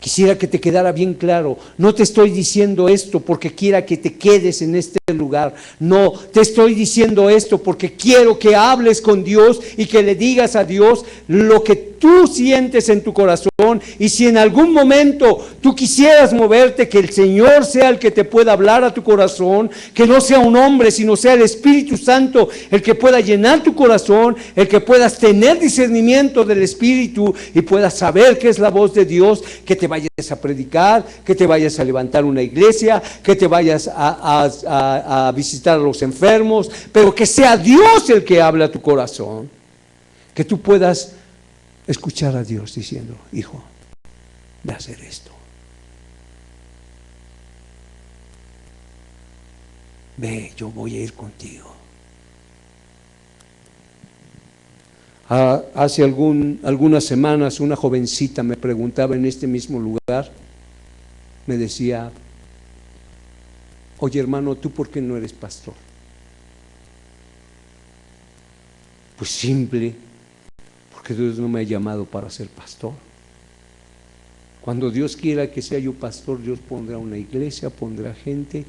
A: Quisiera que te quedara bien claro, no te estoy diciendo esto porque quiera que te quedes en este lugar, no, te estoy diciendo esto porque quiero que hables con Dios y que le digas a Dios lo que tú sientes en tu corazón, y si en algún momento tú quisieras moverte, que el Señor sea el que te pueda hablar a tu corazón, que no sea un hombre, sino sea el Espíritu Santo el que pueda llenar tu corazón, el que puedas tener discernimiento del Espíritu y puedas saber qué es la voz de Dios, que te vayas a predicar, que te vayas a levantar una iglesia, que te vayas a visitar a los enfermos, pero que sea Dios el que habla a tu corazón, que tú puedas escuchar a Dios diciendo, hijo, ve a hacer esto, ve, yo voy a ir contigo. Hace algunas semanas una jovencita me preguntaba en este mismo lugar, me decía, oye hermano, ¿tú por qué no eres pastor? Pues simple, porque Dios no me ha llamado para ser pastor. Cuando Dios quiera que sea yo pastor, Dios pondrá una iglesia, pondrá gente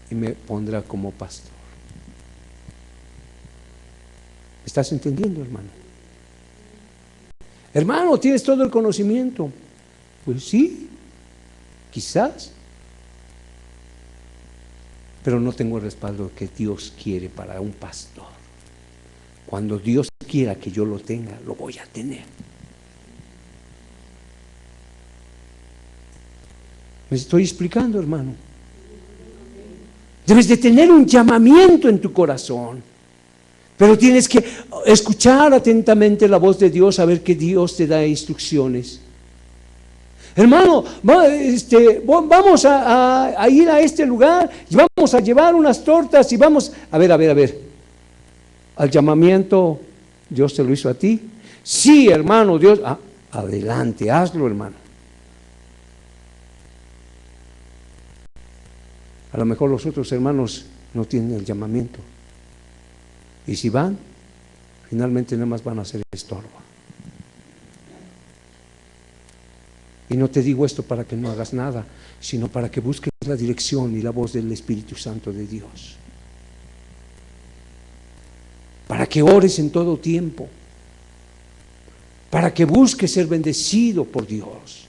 A: y me pondrá como pastor. ¿Estás entendiendo, hermano? Hermano, ¿tienes todo el conocimiento? Pues sí, quizás, pero no tengo el respaldo que Dios quiere para un pastor. Cuando Dios quiera que yo lo tenga, lo voy a tener. ¿Me estoy explicando, hermano? Debes de tener un llamamiento en tu corazón, pero tienes que escuchar atentamente la voz de Dios, a ver que Dios te da instrucciones. Hermano, vamos a ir a este lugar y vamos a llevar unas tortas y vamos, a ver, al llamamiento, ¿Dios te lo hizo a ti? Sí, hermano, Dios, adelante, hazlo, hermano. A lo mejor los otros hermanos no tienen el llamamiento, y si van, finalmente nada más van a ser estorbo. Y no te digo esto para que no hagas nada, sino para que busques la dirección y la voz del Espíritu Santo de Dios. Para que ores en todo tiempo. Para que busques ser bendecido por Dios.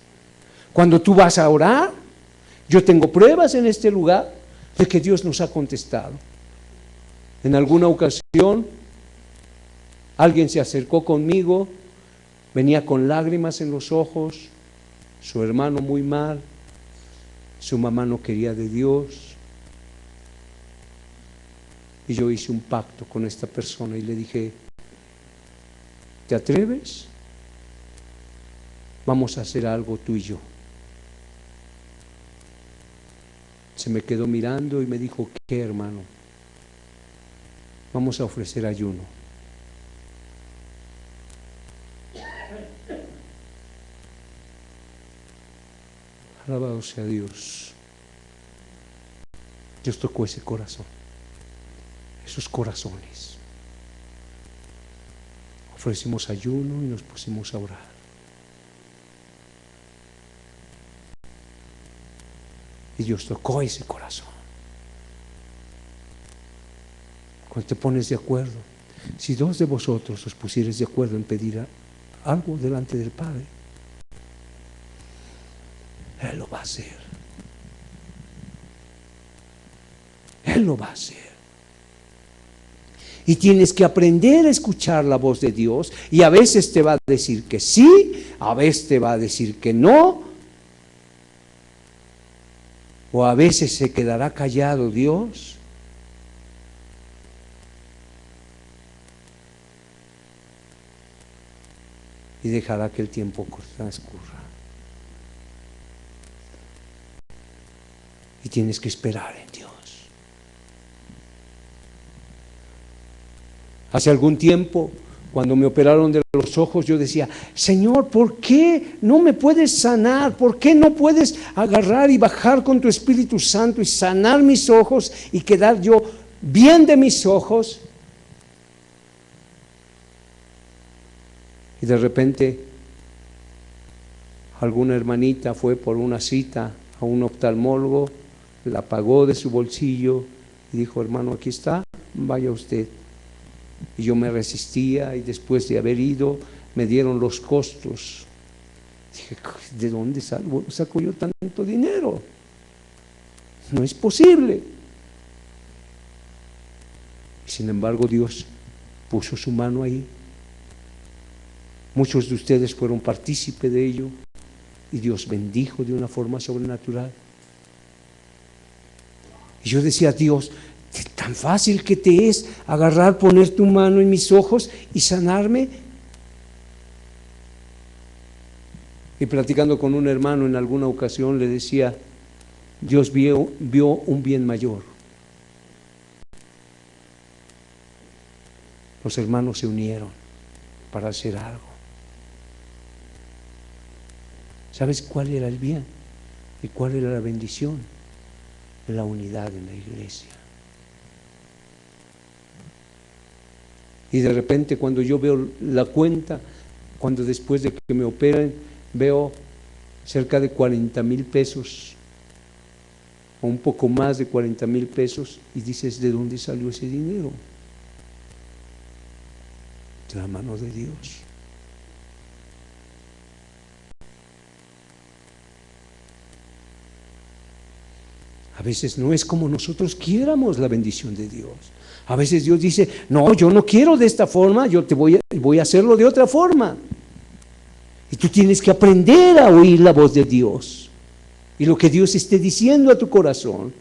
A: Cuando tú vas a orar, yo tengo pruebas en este lugar de que Dios nos ha contestado. En alguna ocasión, alguien se acercó conmigo, venía con lágrimas en los ojos, su hermano muy mal, su mamá no quería de Dios, y yo hice un pacto con esta persona y le dije: ¿te atreves? Vamos a hacer algo tú y yo. Se me quedó mirando y me dijo: ¿qué, hermano? Vamos a ofrecer ayuno. Alabado sea Dios. Dios tocó ese corazón, esos corazones. Ofrecimos ayuno y nos pusimos a orar. Y Dios tocó ese corazón. Cuando te pones de acuerdo, si dos de vosotros os pusieres de acuerdo en pedir algo delante del Padre, Él lo va a hacer. Él lo va a hacer. Y tienes que aprender a escuchar la voz de Dios, y a veces te va a decir que sí, a veces te va a decir que no, o a veces se quedará callado Dios. Y dejará que el tiempo transcurra. Y tienes que esperar en Dios. Hace algún tiempo, cuando me operaron de los ojos, yo decía: Señor, ¿por qué no me puedes sanar? ¿Por qué no puedes agarrar y bajar con tu Espíritu Santo y sanar mis ojos y quedar yo bien de mis ojos? Y de repente, alguna hermanita fue por una cita a un oftalmólogo, la pagó de su bolsillo y dijo: hermano, aquí está, vaya usted. Y yo me resistía, y después de haber ido me dieron los costos. Dije: ¿de dónde saco yo tanto dinero? No es posible. Y sin embargo, Dios puso su mano ahí. Muchos de ustedes fueron partícipe de ello, y Dios bendijo de una forma sobrenatural. Y yo decía: Dios, tan fácil que te es agarrar, poner tu mano en mis ojos y sanarme. Y platicando con un hermano en alguna ocasión le decía: Dios vio un bien mayor. Los hermanos se unieron para hacer algo. ¿Sabes cuál era el bien y cuál era la bendición? La unidad en la iglesia. Y de repente, cuando yo veo la cuenta, cuando después de que me operen, veo cerca de 40,000 pesos o un poco más de 40,000 pesos, y dices: ¿de dónde salió ese dinero? De la mano de Dios. A veces no es como nosotros quiéramos la bendición de Dios. A veces Dios dice: no, yo no quiero de esta forma, yo voy a hacerlo de otra forma. Y tú tienes que aprender a oír la voz de Dios. y lo que Dios esté diciendo a tu corazón.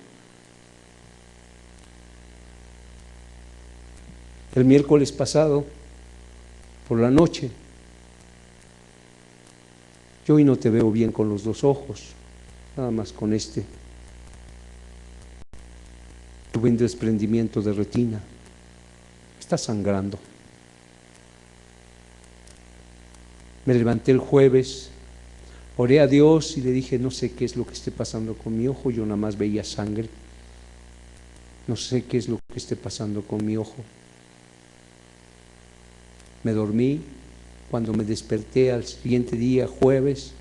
A: El miércoles pasado, por la noche, yo hoy no te veo bien con los dos ojos, nada más con este. Tuve un desprendimiento de retina, está sangrando. Me levanté el jueves, oré a Dios y le dije, no sé qué es lo que esté pasando con mi ojo, yo nada más veía sangre. No sé qué es lo que esté pasando con mi ojo. Me dormí, cuando me desperté al siguiente día, jueves,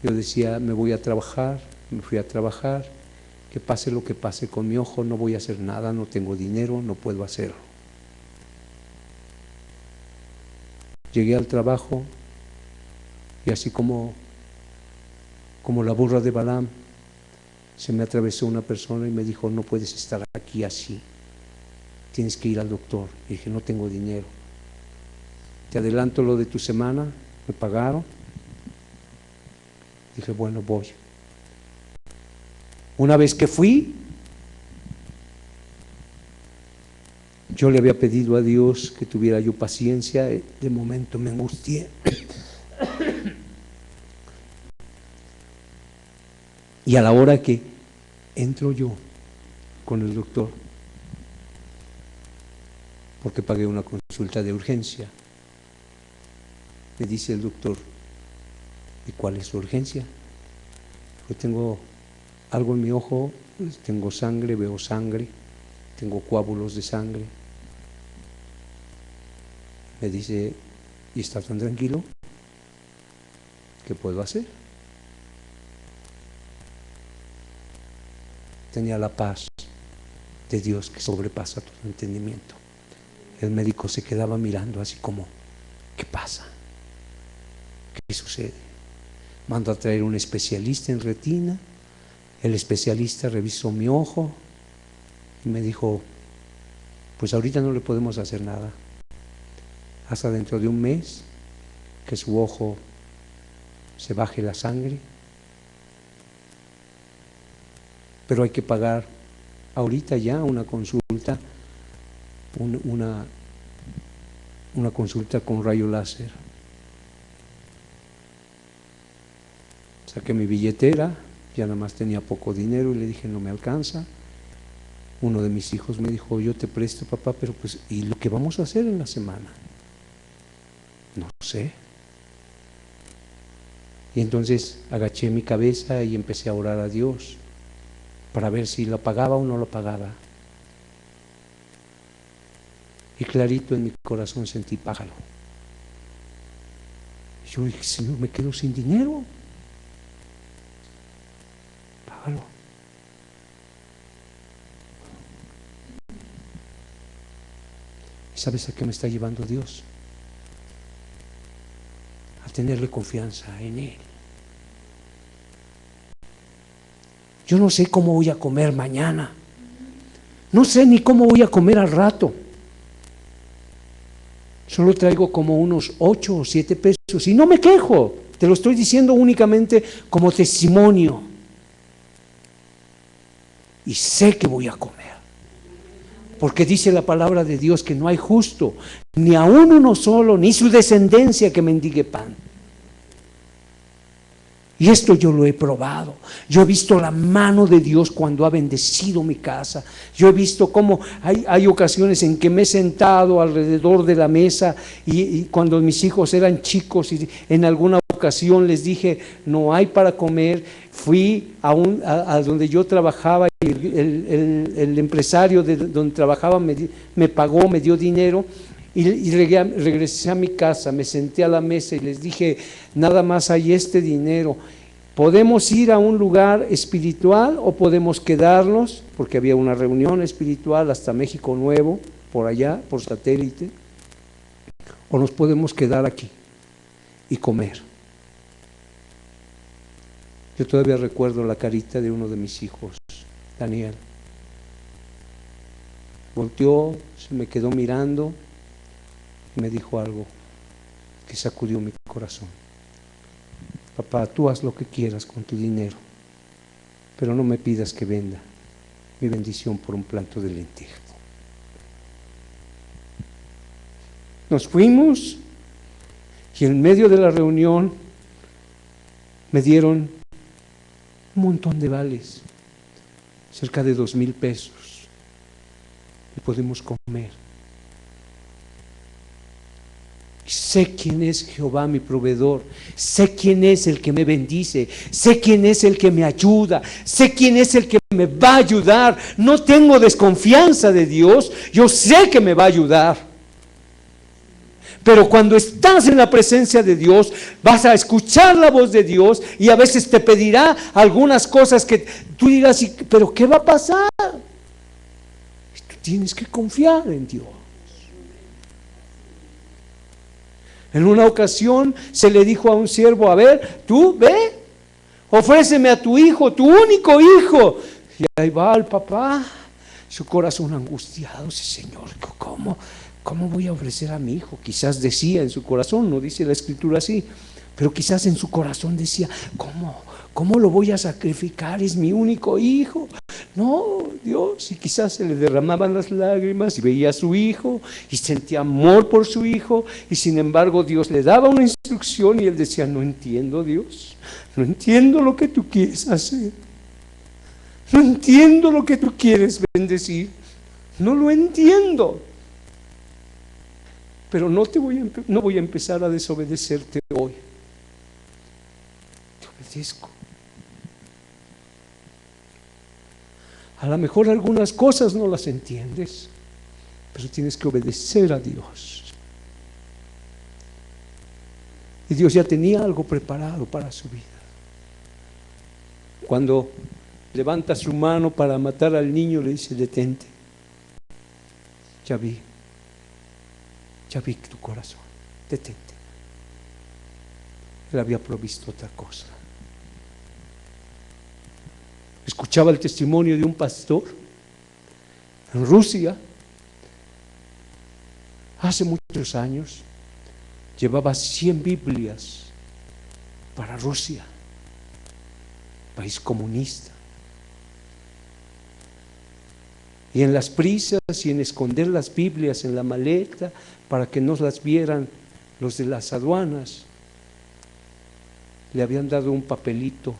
A: yo decía, me voy a trabajar, me fui a trabajar, que pase lo que pase con mi ojo, no voy a hacer nada, no tengo dinero, no puedo hacerlo. Llegué al trabajo y así como la burra de Balaam, se me atravesó una persona y me dijo, no puedes estar aquí así, tienes que ir al doctor. Y dije, no tengo dinero. Te adelanto lo de tu semana, me pagaron. Dije, bueno, voy. Una vez que fui, yo le había pedido a Dios que tuviera yo paciencia, de momento me angustié. Y a la hora que entro yo con el doctor, porque pagué una consulta de urgencia, me dice el doctor, ¿y cuál es su urgencia? Yo tengo algo en mi ojo, tengo sangre, veo sangre, tengo coágulos de sangre. Me dice, ¿y está tan tranquilo? ¿Qué puedo hacer? Tenía la paz de Dios que sobrepasa todo entendimiento. El médico se quedaba mirando así como, ¿qué pasa? ¿Qué sucede? Mando a traer un especialista en retina. El especialista revisó mi ojo y me dijo, pues ahorita no le podemos hacer nada. Hasta dentro de un mes que su ojo se baje la sangre. Pero hay que pagar ahorita ya una consulta, una consulta con rayo láser. Saqué mi billetera, ya nada más tenía poco dinero y le dije, no me alcanza. Uno de mis hijos me dijo, yo te presto, papá, pero pues, ¿y lo que vamos a hacer en la semana? No sé. Y entonces agaché mi cabeza y empecé a orar a Dios para ver si lo pagaba o no lo pagaba. Y clarito en mi corazón sentí, págalo. Yo dije, Señor, me quedo sin dinero. Págalo. ¿Y sabes a qué me está llevando Dios? A tenerle confianza en Él. Yo no sé cómo voy a comer mañana. No sé ni cómo voy a comer al rato. Solo traigo como unos 8 o 7 pesos y no me quejo. Te lo estoy diciendo únicamente como testimonio. Y sé que voy a comer. Porque dice la palabra de Dios que no hay justo, ni aún uno solo, ni su descendencia que mendigue pan. Y esto yo lo he probado. Yo he visto la mano de Dios cuando ha bendecido mi casa. Yo he visto cómo hay ocasiones en que me he sentado alrededor de la mesa y cuando mis hijos eran chicos y en alguna ocasión les dije, no hay para comer. Fui a donde yo trabajaba y el empresario de donde trabajaba me pagó, me dio dinero. Y regresé a mi casa, me senté a la mesa y les dije, nada más hay este dinero. ¿Podemos ir a un lugar espiritual o podemos quedarnos? Porque había una reunión espiritual hasta México Nuevo, por allá, por satélite. O nos podemos quedar aquí y comer. Yo todavía recuerdo la carita de uno de mis hijos, Daniel. Volteó, se me quedó mirando y me dijo algo que sacudió mi corazón. Papá, tú haz lo que quieras con tu dinero, pero no me pidas que venda mi bendición por un plato de lentejas. Nos fuimos y en medio de la reunión me dieron un montón de vales, cerca de 2,000 pesos, y pudimos comer. Sé quién es Jehová mi proveedor, sé quién es el que me bendice, sé quién es el que me ayuda, sé quién es el que me va a ayudar. No tengo desconfianza de Dios, yo sé que me va a ayudar. Pero cuando estás en la presencia de Dios, vas a escuchar la voz de Dios y a veces te pedirá algunas cosas que tú digas, pero ¿qué va a pasar? Tú tienes que confiar en Dios. En una ocasión se le dijo a un siervo, a ver, tú ve, ofréceme a tu hijo, tu único hijo. Y ahí va el papá, su corazón angustiado, dice, Señor, ¿cómo voy a ofrecer a mi hijo? Quizás decía en su corazón, no dice la escritura así, pero quizás en su corazón decía, ¿cómo lo voy a sacrificar? Es mi único hijo. No, Dios, y quizás se le derramaban las lágrimas y veía a su hijo y sentía amor por su hijo, y sin embargo Dios le daba una instrucción y él decía, no entiendo, Dios, no entiendo lo que tú quieres hacer, no entiendo lo que tú quieres bendecir, no lo entiendo. Pero no voy a empezar a desobedecerte hoy. Te obedezco. A lo mejor algunas cosas no las entiendes, pero tienes que obedecer a Dios. Y Dios ya tenía algo preparado para su vida. Cuando levanta su mano para matar al niño, le dice, detente. Ya vi tu corazón, detente. Él había provisto otra cosa. Escuchaba el testimonio de un pastor en Rusia, hace muchos años, llevaba 100 Biblias para Rusia, país comunista. Y en las prisas y en esconder las Biblias en la maleta para que no las vieran los de las aduanas, le habían dado un papelito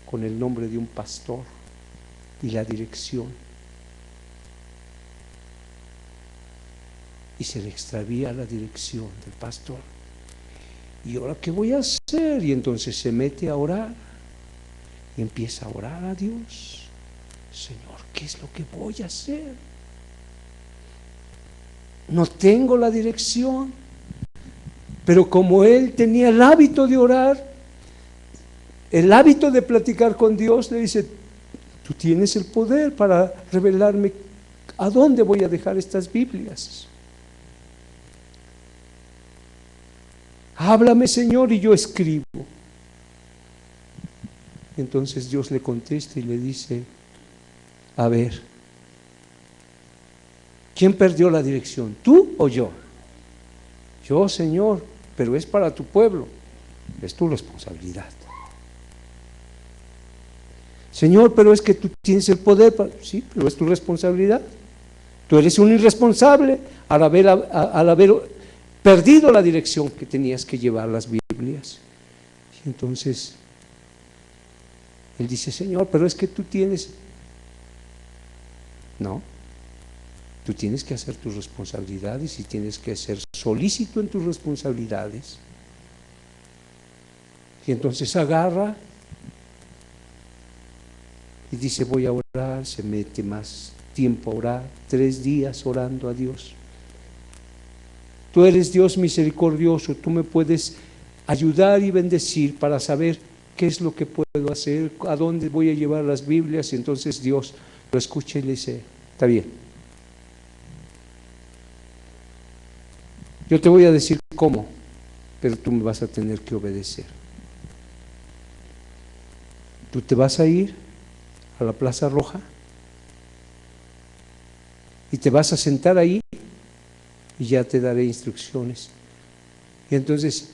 A: con el nombre de un pastor y la dirección. Y se le extravía la dirección del pastor. ¿Y ahora qué voy a hacer? Y entonces se mete a orar y empieza a orar a Dios. Señor, ¿qué es lo que voy a hacer? No tengo la dirección, pero como él tenía el hábito de orar, el hábito de platicar con Dios, le dice, tú tienes el poder para revelarme a dónde voy a dejar estas Biblias. Háblame, Señor, y yo escribo. Entonces Dios le contesta y le dice, a ver, ¿quién perdió la dirección? ¿Tú o yo? Yo, Señor, pero es para tu pueblo, es tu responsabilidad. Señor, pero es que tú tienes el poder sí, pero es tu responsabilidad. Tú eres un irresponsable al haber perdido la dirección que tenías que llevar las Biblias. Y entonces él dice, Señor, pero es que tú tienes... No, tú tienes que hacer tus responsabilidades y tienes que ser solícito en tus responsabilidades. Y entonces agarra y dice, voy a orar, se mete más tiempo a orar, 3 días orando a Dios. Tú eres Dios misericordioso, tú me puedes ayudar y bendecir para saber qué es lo que puedo hacer, a dónde voy a llevar las Biblias. Y entonces Dios lo escucha y le dice, está bien, yo te voy a decir cómo, pero tú me vas a tener que obedecer. Tú te vas a ir a la Plaza Roja y te vas a sentar ahí y ya te daré instrucciones. Y entonces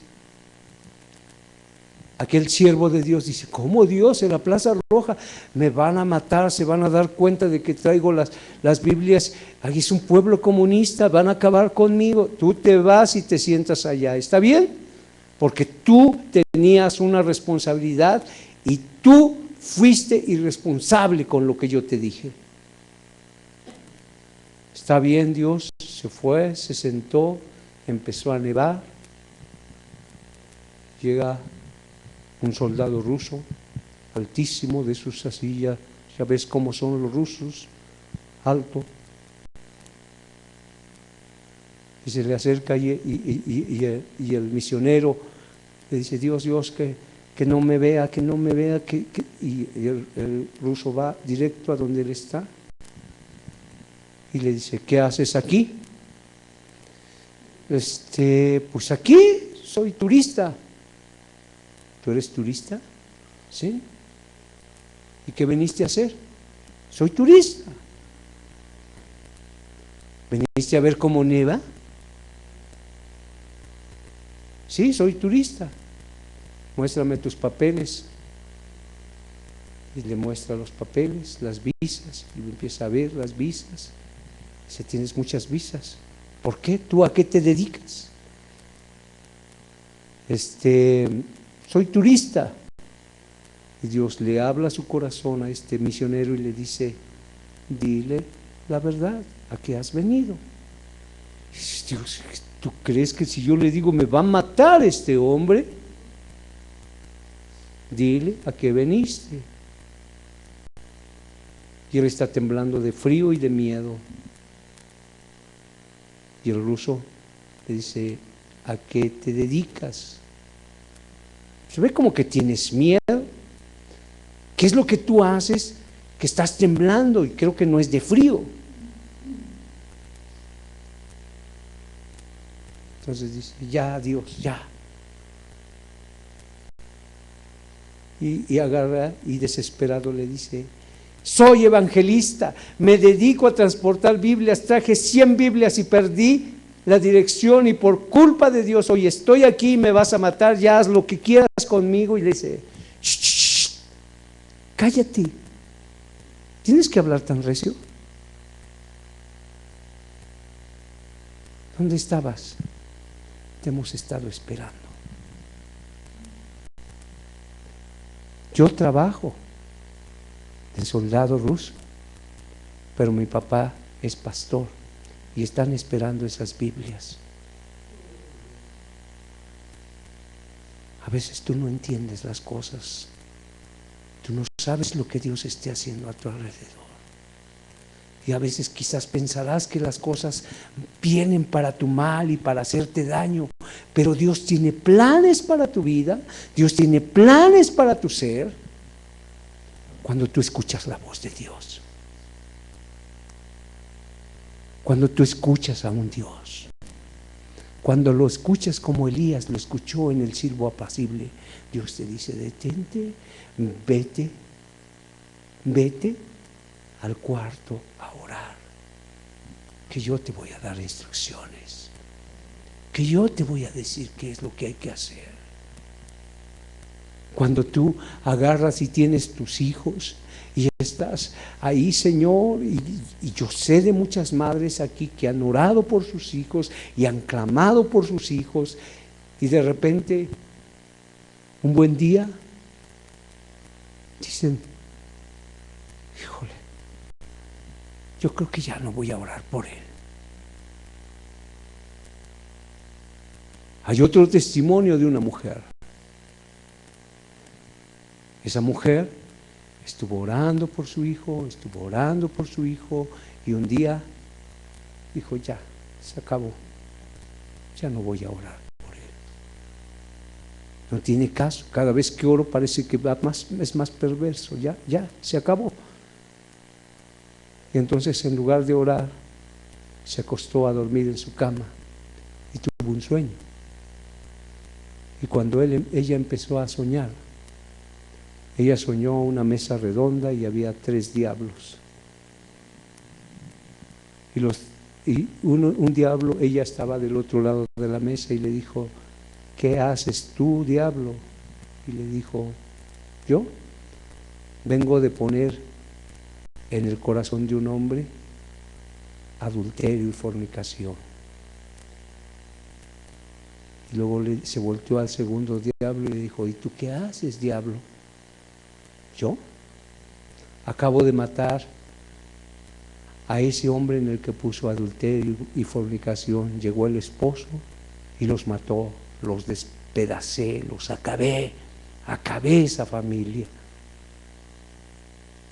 A: Aquel siervo de Dios dice: ¿cómo Dios en la Plaza Roja? Me van a matar, se van a dar cuenta de que traigo las Biblias. Aquí es un pueblo comunista, van a acabar conmigo. Tú te vas y te sientas allá, ¿está bien? Porque tú tenías una responsabilidad y tú fuiste irresponsable con lo que yo te dije. Está bien, Dios se fue, se sentó, empezó a nevar. Llega un soldado ruso, altísimo, de sus asillas, ya ves cómo son los rusos, alto, y se le acerca y el misionero le dice: Dios, que no me vea, que no me vea, y el ruso va directo a donde él está y le dice: ¿qué haces aquí? Pues aquí soy turista. ¿Tú eres turista? ¿Sí? ¿Y qué viniste a hacer? Soy turista. ¿Viniste a ver cómo nieva? Sí, soy turista. Muéstrame tus papeles. Y le muestra los papeles, las visas, y empieza a ver las visas. Dice: tienes muchas visas. ¿Por qué? ¿Tú a qué te dedicas? Soy turista. Y Dios le habla a su corazón a este misionero y le dice: dile la verdad, ¿a qué has venido? Y Dios, ¿tú crees que si yo le digo me va a matar este hombre? Dile a qué veniste. Y él está temblando de frío y de miedo. Y el ruso le dice: ¿a qué te dedicas? Se ve como que tienes miedo. ¿Qué es lo que tú haces que estás temblando? Y creo que no es de frío. Entonces dice: ya, Dios, ya. Y agarra y desesperado le dice: soy evangelista, me dedico a transportar Biblias, traje 100 Biblias y perdí la dirección, y por culpa de Dios hoy estoy aquí y me vas a matar, ya haz lo que quieras conmigo. Y le dice: shh, cállate, ¿tienes que hablar tan recio? ¿Dónde estabas? Te hemos estado esperando. Yo trabajo de soldado ruso, pero mi papá es pastor y están esperando esas Biblias. A veces tú no entiendes las cosas, tú no sabes lo que Dios esté haciendo a tu alrededor, y a veces quizás pensarás que las cosas vienen para tu mal y para hacerte daño, pero Dios tiene planes para tu vida, Dios tiene planes para tu ser, cuando tú escuchas la voz de Dios, cuando tú escuchas a un Dios, cuando lo escuchas como Elías lo escuchó en el siervo apacible. Dios te dice: detente, vete al cuarto a orar, que yo te voy a dar instrucciones, que yo te voy a decir qué es lo que hay que hacer. Cuando tú agarras y tienes tus hijos y estás ahí, Señor, y yo sé de muchas madres aquí que han orado por sus hijos y han clamado por sus hijos, y de repente un buen día dicen: híjole, yo creo que ya no voy a orar por él. Hay otro testimonio de una mujer. Esa mujer estuvo orando por su hijo, y un día dijo: ya, se acabó, ya no voy a orar por él. No tiene caso, cada vez que oro parece que es más perverso, ya, se acabó. Y entonces, en lugar de orar, se acostó a dormir en su cama y tuvo un sueño. Y cuando ella empezó a soñar, ella soñó una mesa redonda y había 3 diablos. Y un diablo, ella estaba del otro lado de la mesa y le dijo: ¿qué haces tú, diablo? Y le dijo: yo vengo de poner en el corazón de un hombre adulterio y fornicación. Y luego se volteó al segundo diablo y le dijo: ¿y tú qué haces, diablo? Yo acabo de matar a ese hombre en el que puso adulterio y fornicación. Llegó el esposo y los mató, los despedacé, los acabé esa familia.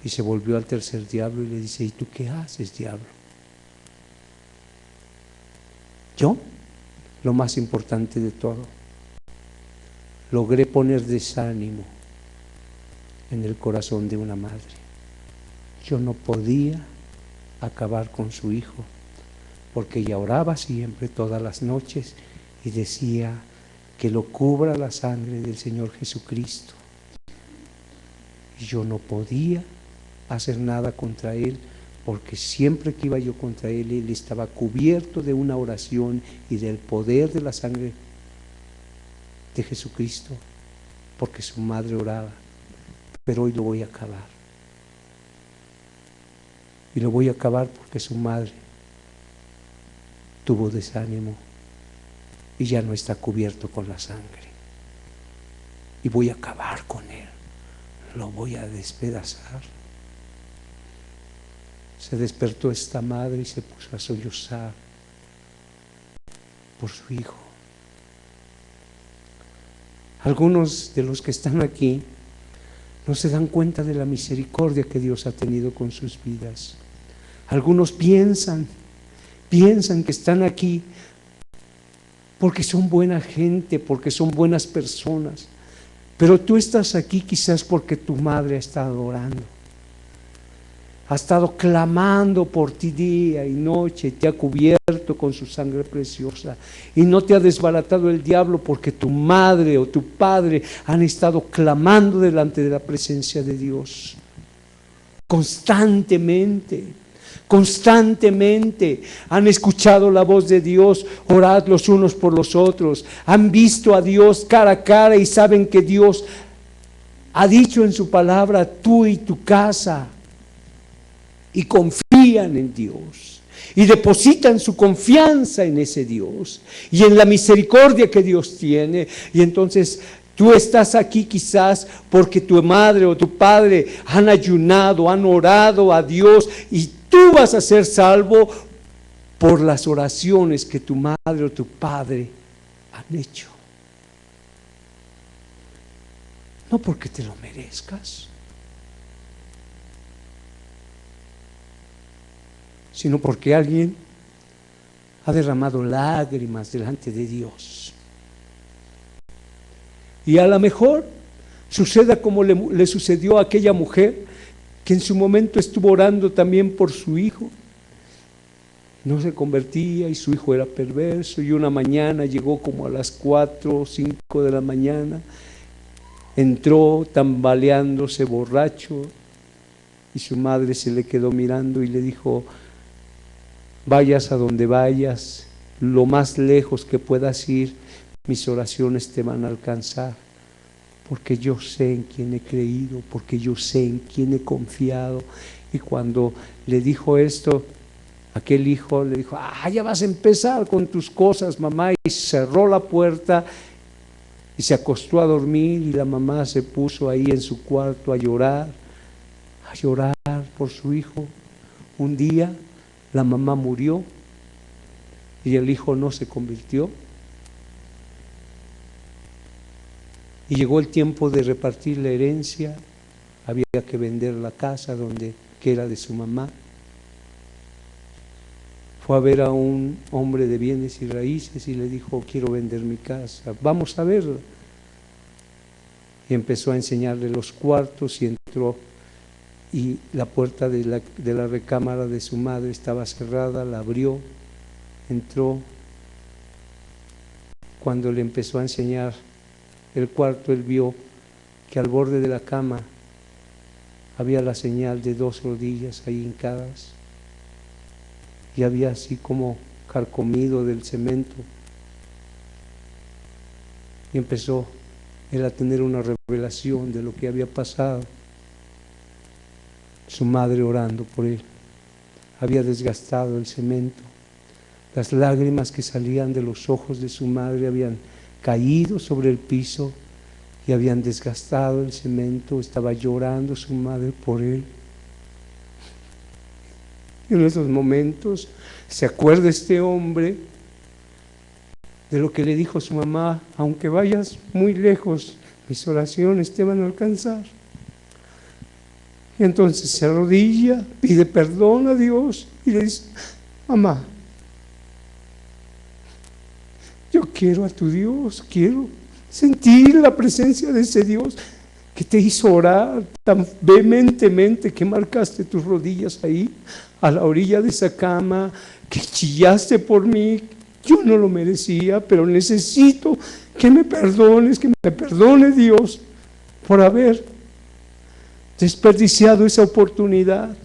A: Y se volvió al tercer diablo y le dice: ¿y tú qué haces, diablo? Yo, lo más importante de todo, logré poner desánimo en el corazón de una madre. Yo no podía acabar con su hijo, porque ella oraba siempre, todas las noches, y decía: que lo cubra la sangre del Señor Jesucristo. Y yo no podía hacer nada contra él, porque siempre que iba yo contra él, él estaba cubierto de una oración y del poder de la sangre de Jesucristo, porque su madre oraba. Pero hoy lo voy a acabar. Y lo voy a acabar porque su madre tuvo desánimo y ya no está cubierto con la sangre. Y voy a acabar con él. Lo voy a despedazar. Se despertó esta madre y se puso a sollozar por su hijo. Algunos de los que están aquí no se dan cuenta de la misericordia que Dios ha tenido con sus vidas. Algunos piensan que están aquí porque son buena gente, porque son buenas personas. Pero tú estás aquí quizás porque tu madre ha estado orando, ha estado clamando por ti día y noche, te ha cubierto con su sangre preciosa y no te ha desbaratado el diablo porque tu madre o tu padre han estado clamando delante de la presencia de Dios constantemente han escuchado la voz de Dios: orad los unos por los otros. Han visto a Dios cara a cara y saben que Dios ha dicho en su palabra: tú y tu casa, y confían en Dios y depositan su confianza en ese Dios y en la misericordia que Dios tiene. Y entonces tú estás aquí quizás porque tu madre o tu padre han ayunado, han orado a Dios, y tú vas a ser salvo por las oraciones que tu madre o tu padre han hecho. No porque te lo merezcas, sino porque alguien ha derramado lágrimas delante de Dios. Y a lo mejor suceda como le sucedió a aquella mujer que en su momento estuvo orando también por su hijo. No se convertía y su hijo era perverso, y una mañana llegó como a las 4 o 5 de la mañana, entró tambaleándose borracho, y su madre se le quedó mirando y le dijo: vayas a donde vayas, lo más lejos que puedas ir, mis oraciones te van a alcanzar, porque yo sé en quién he creído, porque yo sé en quién he confiado. Y cuando le dijo esto, aquel hijo le dijo: ya vas a empezar con tus cosas, mamá, y cerró la puerta y se acostó a dormir. Y la mamá se puso ahí en su cuarto a llorar por su hijo. Un día la mamá murió y el hijo no se convirtió. Y llegó el tiempo de repartir la herencia. Había que vender la casa que era de su mamá. Fue a ver a un hombre de bienes y raíces y le dijo: quiero vender mi casa, vamos a verla. Y empezó a enseñarle los cuartos y entró, y la puerta de la recámara de su madre estaba cerrada. La abrió, entró. Cuando le empezó a enseñar el cuarto, él vio que al borde de la cama había la señal de 2 rodillas ahí hincadas, y había así como carcomido del cemento. Y empezó Él a tener una revelación de lo que había pasado. Su madre orando por él. Había desgastado el cemento. Las lágrimas que salían de los ojos de su madre habían caído sobre el piso y habían desgastado el cemento. Estaba llorando su madre por él. Y en esos momentos se acuerda este hombre de lo que le dijo su mamá: aunque vayas muy lejos, mis oraciones te van a alcanzar. Y entonces se arrodilla, pide perdón a Dios y le dice: mamá, yo quiero a tu Dios, quiero sentir la presencia de ese Dios que te hizo orar tan vehementemente que marcaste tus rodillas ahí, a la orilla de esa cama, que chillaste por mí. Yo no lo merecía, pero necesito que me perdones, que me perdone Dios por haber desperdiciado esa oportunidad.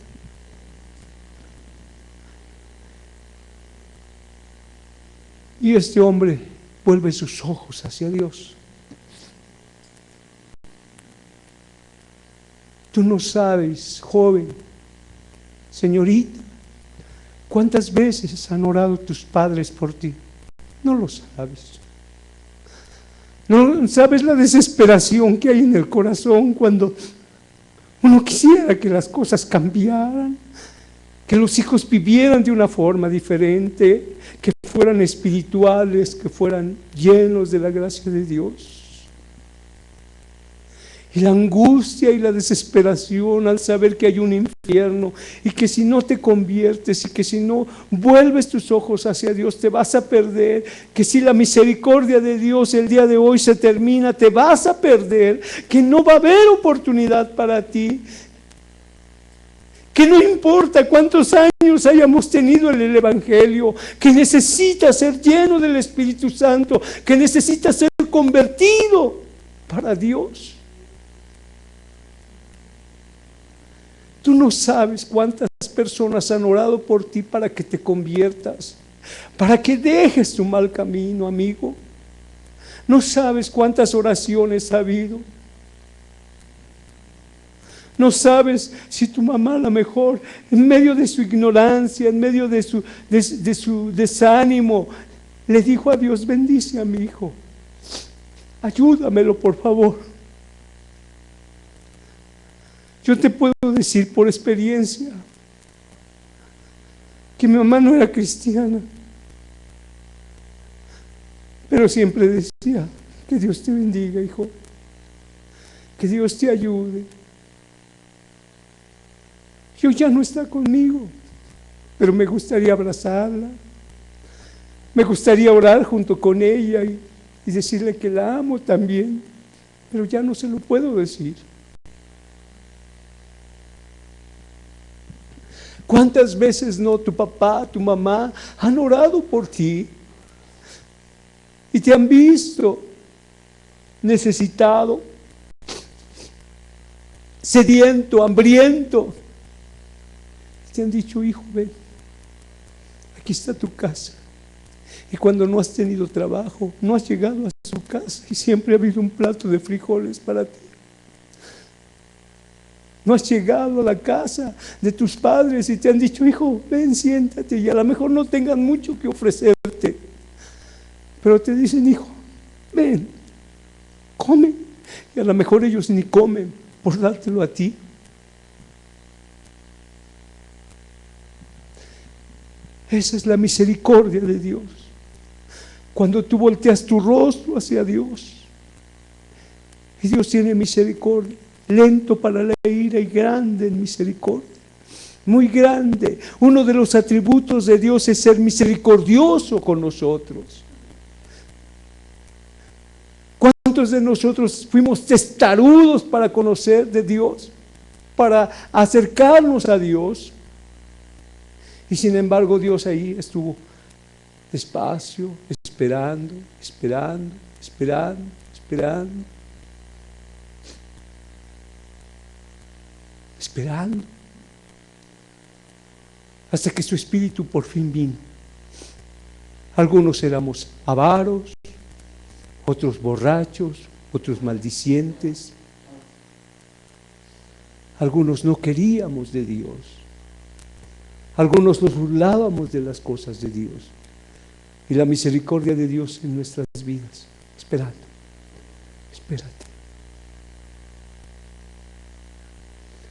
A: Y este hombre vuelve sus ojos hacia Dios. Tú no sabes, joven, señorita, cuántas veces han orado tus padres por ti. No lo sabes. No sabes la desesperación que hay en el corazón cuando uno quisiera que las cosas cambiaran, que los hijos vivieran de una forma diferente, que fueran espirituales, que fueran llenos de la gracia de Dios. Y la angustia y la desesperación al saber que hay un infierno y que si no te conviertes y que si no vuelves tus ojos hacia Dios te vas a perder, que si la misericordia de Dios el día de hoy se termina te vas a perder, que no va a haber oportunidad para ti, que no importa cuántos años hayamos tenido en el Evangelio, que necesitas ser lleno del Espíritu Santo, que necesitas ser convertido para Dios. Tú no sabes cuántas personas han orado por ti para que te conviertas, para que dejes tu mal camino, amigo. No sabes cuántas oraciones ha habido. No sabes si tu mamá a lo mejor, en medio de su ignorancia, en medio de su desánimo, le dijo a Dios: bendice a mi hijo, ayúdamelo por favor. Yo te puedo decir por experiencia que mi mamá no era cristiana, pero siempre decía: que Dios te bendiga, hijo, que Dios te ayude. Yo ya no está conmigo, pero me gustaría abrazarla, me gustaría orar junto con ella y decirle que la amo también, pero ya no se lo puedo decir. ¿Cuántas veces no tu papá, tu mamá han orado por ti y te han visto necesitado, sediento, hambriento? Te han dicho: hijo, ven, aquí está tu casa. Y cuando no has tenido trabajo, no has llegado a su casa y siempre ha habido un plato de frijoles para ti. No has llegado a la casa de tus padres y te han dicho: hijo, ven, siéntate, y a lo mejor no tengan mucho que ofrecerte, pero te dicen: hijo, ven, come, y a lo mejor ellos ni comen por dártelo a ti. Esa es la misericordia de Dios. Cuando tú volteas tu rostro hacia Dios, y Dios tiene misericordia, lento para la ira y grande en misericordia, muy grande. Uno de los atributos de Dios es ser misericordioso con nosotros. ¿Cuántos de nosotros fuimos testarudos para conocer de Dios, para acercarnos a Dios? Y sin embargo Dios ahí estuvo despacio, esperando, esperando, esperando, esperando, esperando, hasta que su Espíritu por fin vino. Algunos éramos avaros, otros borrachos, otros maldicientes. Algunos no queríamos de Dios. Algunos nos burlábamos de las cosas de Dios. Y la misericordia de Dios en nuestras vidas, esperando, espérate.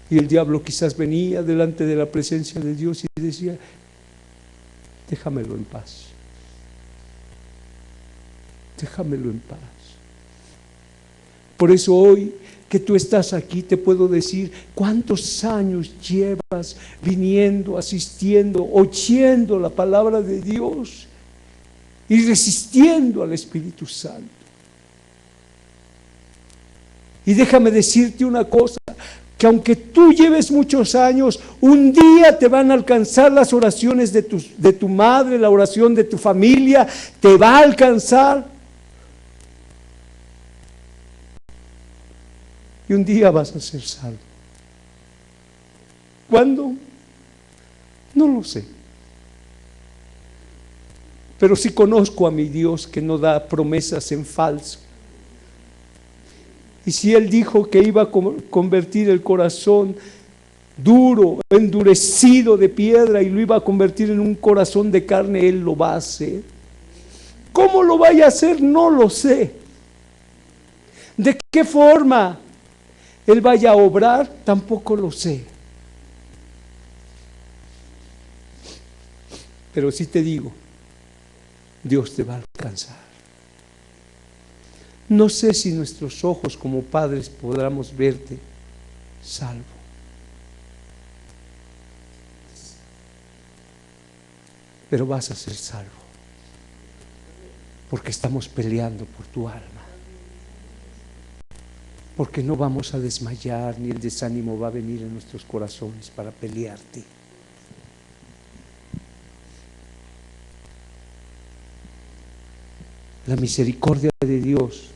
A: Y el diablo quizás venía delante de la presencia de Dios y decía: déjamelo en paz, déjamelo en paz. Por eso hoy que tú estás aquí, te puedo decir cuántos años llevas viniendo, asistiendo, oyendo la palabra de Dios y resistiendo al Espíritu Santo. Y déjame decirte una cosa, que aunque tú lleves muchos años, un día te van a alcanzar las oraciones de tu madre, la oración de tu familia, te va a alcanzar. Y un día vas a ser salvo. ¿Cuándo? No lo sé. Pero sí conozco a mi Dios, que no da promesas en falso. Y si Él dijo que iba a convertir el corazón duro, endurecido de piedra, y lo iba a convertir en un corazón de carne, Él lo va a hacer. ¿Cómo lo vaya a hacer? No lo sé. ¿De qué forma Él vaya a obrar? Tampoco lo sé. Pero sí te digo, Dios te va a alcanzar. No sé si nuestros ojos como padres podamos verte salvo. Pero vas a ser salvo. Porque estamos peleando por tu alma. Porque no vamos a desmayar, ni el desánimo va a venir en nuestros corazones para pelearte. La misericordia de Dios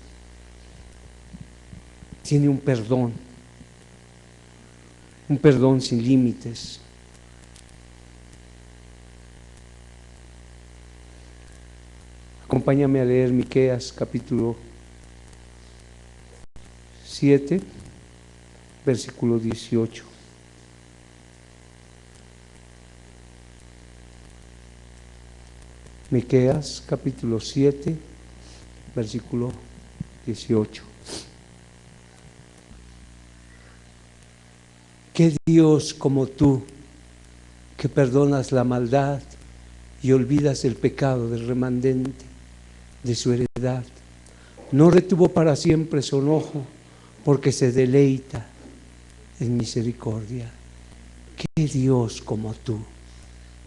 A: tiene un perdón sin límites. Acompáñame a leer Miqueas capítulo 7, versículo 18. Miqueas capítulo 7, versículo 18. ¿Qué Dios como tú, que perdonas la maldad y olvidas el pecado del remanente de su heredad? No retuvo para siempre su enojo, porque se deleita en misericordia. ¿Qué Dios como tú,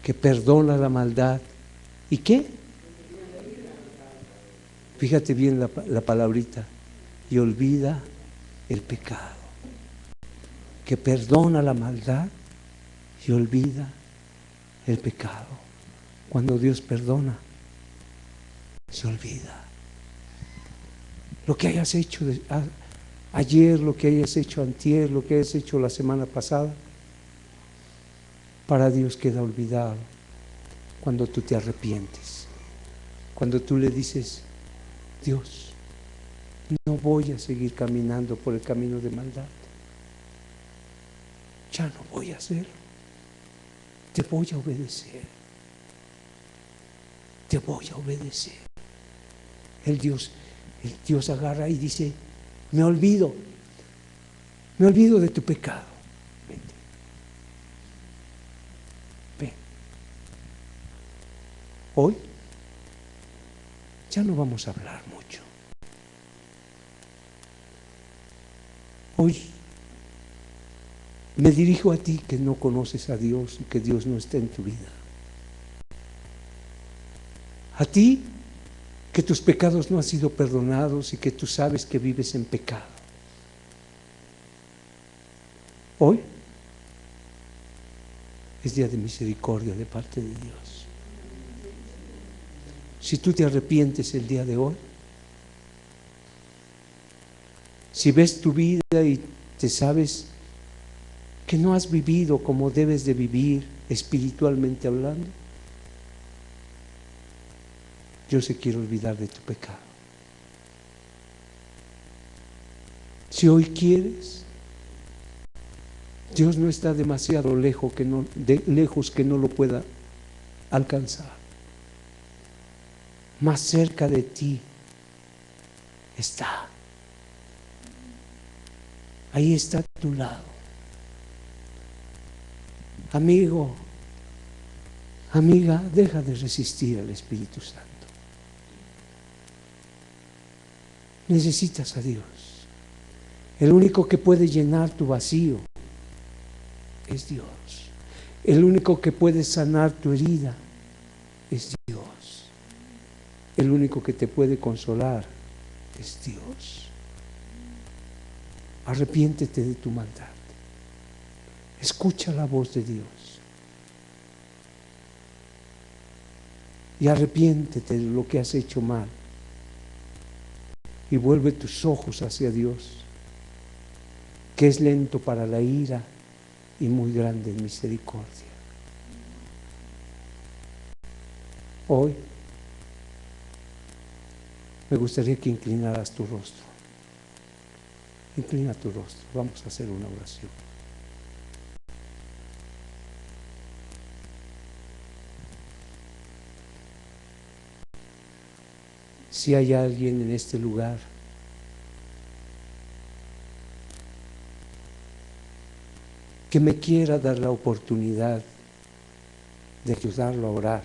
A: que perdona la maldad y qué? Fíjate bien la palabrita, y olvida el pecado. Que perdona la maldad y olvida el pecado. Cuando Dios perdona, se olvida. Lo que hayas hecho ayer, lo que hayas hecho antier, lo que hayas hecho la semana pasada, para Dios queda olvidado cuando tú te arrepientes. Cuando tú le dices: Dios, no voy a seguir caminando por el camino de maldad. Ya no voy a hacerlo. Te voy a obedecer. Te voy a obedecer. El Dios agarra y dice: me olvido de tu pecado. Vente. Ven. Hoy ya no vamos a hablar mucho. Hoy me dirijo a ti que no conoces a Dios y que Dios no está en tu vida. A ti que tus pecados no han sido perdonados y que tú sabes que vives en pecado. Hoy es día de misericordia de parte de Dios. Si tú te arrepientes el día de hoy, si ves tu vida y te sabes que no has vivido como debes de vivir espiritualmente hablando, Dios se quiere olvidar de tu pecado. Si hoy quieres, Dios no está demasiado lejos que no lo pueda alcanzar. Más cerca de ti está. Ahí está a tu lado. Amigo, amiga, deja de resistir al Espíritu Santo. Necesitas a Dios. El único que puede llenar tu vacío es Dios. El único que puede sanar tu herida es Dios. El único que te puede consolar es Dios. Arrepiéntete de tu maldad. Escucha la voz de Dios. Y arrepiéntete de lo que has hecho mal. Y vuelve tus ojos hacia Dios, que es lento para la ira y muy grande en misericordia. Hoy me gustaría que inclinaras tu rostro. Inclina tu rostro. Vamos a hacer una oración. Si hay alguien en este lugar que me quiera dar la oportunidad de ayudarlo a orar,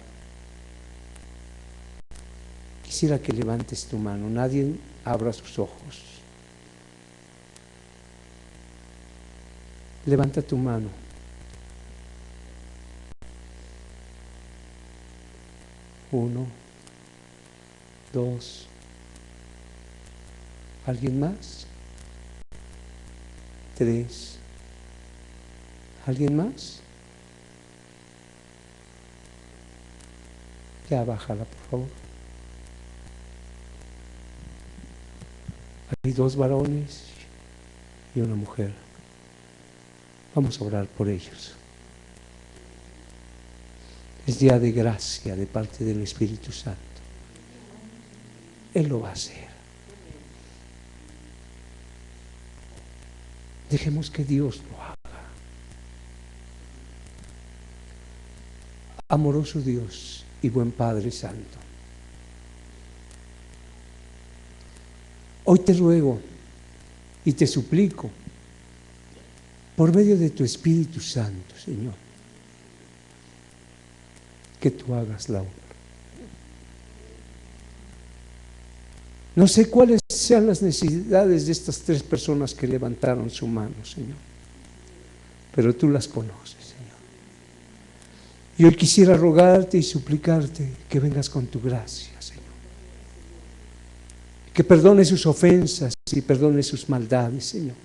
A: quisiera que levantes tu mano. Nadie abra sus ojos. Levanta tu mano. Uno, dos. ¿Alguien más? Tres. ¿Alguien más? Ya bájala, por favor. Hay dos varones y una mujer. Vamos a orar por ellos. Es día de gracia de parte del Espíritu Santo. Él lo va a hacer. Dejemos que Dios lo haga. Amoroso Dios y buen Padre Santo, hoy te ruego y te suplico, por medio de tu Espíritu Santo, Señor, que tú hagas la obra. No sé cuáles sean las necesidades de estas tres personas que levantaron su mano, Señor, pero tú las conoces, Señor. Y hoy quisiera rogarte y suplicarte que vengas con tu gracia, Señor. Que perdone sus ofensas y perdone sus maldades, Señor.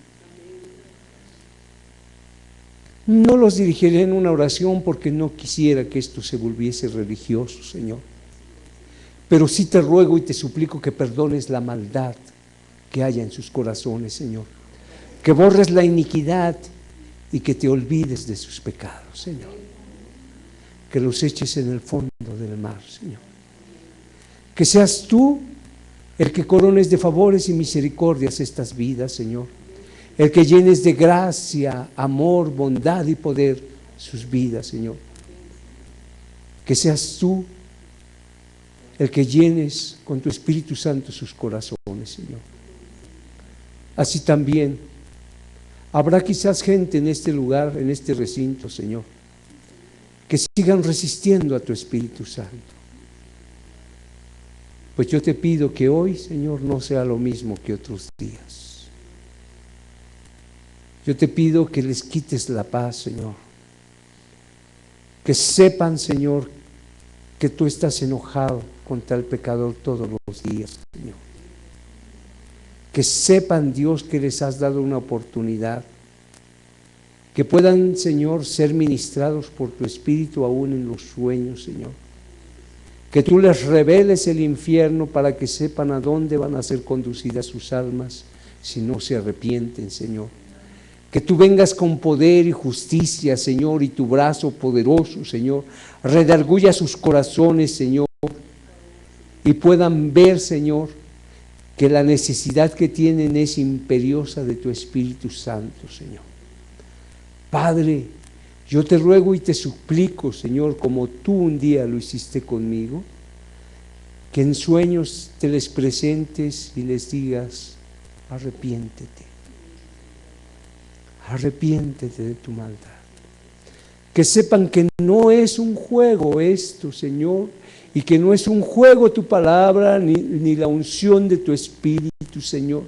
A: No los dirigiré en una oración porque no quisiera que esto se volviese religioso, Señor. Pero sí te ruego y te suplico que perdones la maldad que haya en sus corazones, Señor. Que borres la iniquidad y que te olvides de sus pecados, Señor. Que los eches en el fondo del mar, Señor. Que seas tú el que corones de favores y misericordias estas vidas, Señor. El que llenes de gracia, amor, bondad y poder sus vidas, Señor. Que seas tú el que llenes con tu Espíritu Santo sus corazones, Señor. Así también habrá quizás gente en este lugar, en este recinto, Señor, que sigan resistiendo a tu Espíritu Santo. Pues yo te pido que hoy, Señor, no sea lo mismo que otros días. Yo te pido que les quites la paz, Señor. Que sepan, Señor, que tú estás enojado contra el pecador todos los días, Señor. Que sepan, Dios, que les has dado una oportunidad. Que puedan, Señor, ser ministrados por tu Espíritu aún en los sueños, Señor. Que tú les reveles el infierno para que sepan a dónde van a ser conducidas sus almas si no se arrepienten, Señor. Que tú vengas con poder y justicia, Señor, y tu brazo poderoso, Señor, redarguya sus corazones, Señor, y puedan ver, Señor, que la necesidad que tienen es imperiosa de tu Espíritu Santo, Señor. Padre, yo te ruego y te suplico, Señor, como tú un día lo hiciste conmigo, que en sueños te les presentes y les digas: arrepiéntete, arrepiéntete de tu maldad. Que sepan que no es un juego esto, Señor, y que no es un juego tu palabra ni la unción de tu Espíritu, Señor.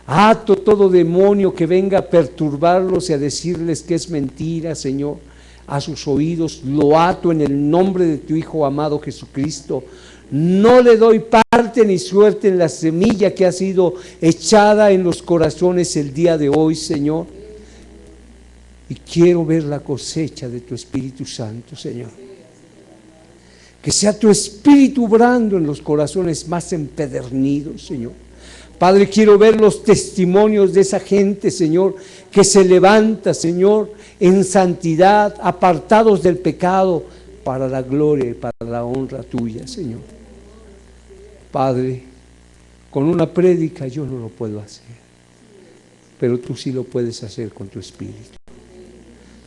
A: Ato todo demonio que venga a perturbarlos y a decirles que es mentira, Señor, a sus oídos. Lo ato en el nombre de tu Hijo amado Jesucristo. No le doy parte ni suerte en la semilla que ha sido echada en los corazones el día de hoy, Señor. Y quiero ver la cosecha de tu Espíritu Santo, Señor. Que sea tu Espíritu obrando en los corazones más empedernidos, Señor. Padre, quiero ver los testimonios de esa gente, Señor, que se levanta, Señor, en santidad, apartados del pecado, para la gloria y para la honra tuya, Señor. Padre, con una prédica yo no lo puedo hacer, pero tú sí lo puedes hacer con tu Espíritu.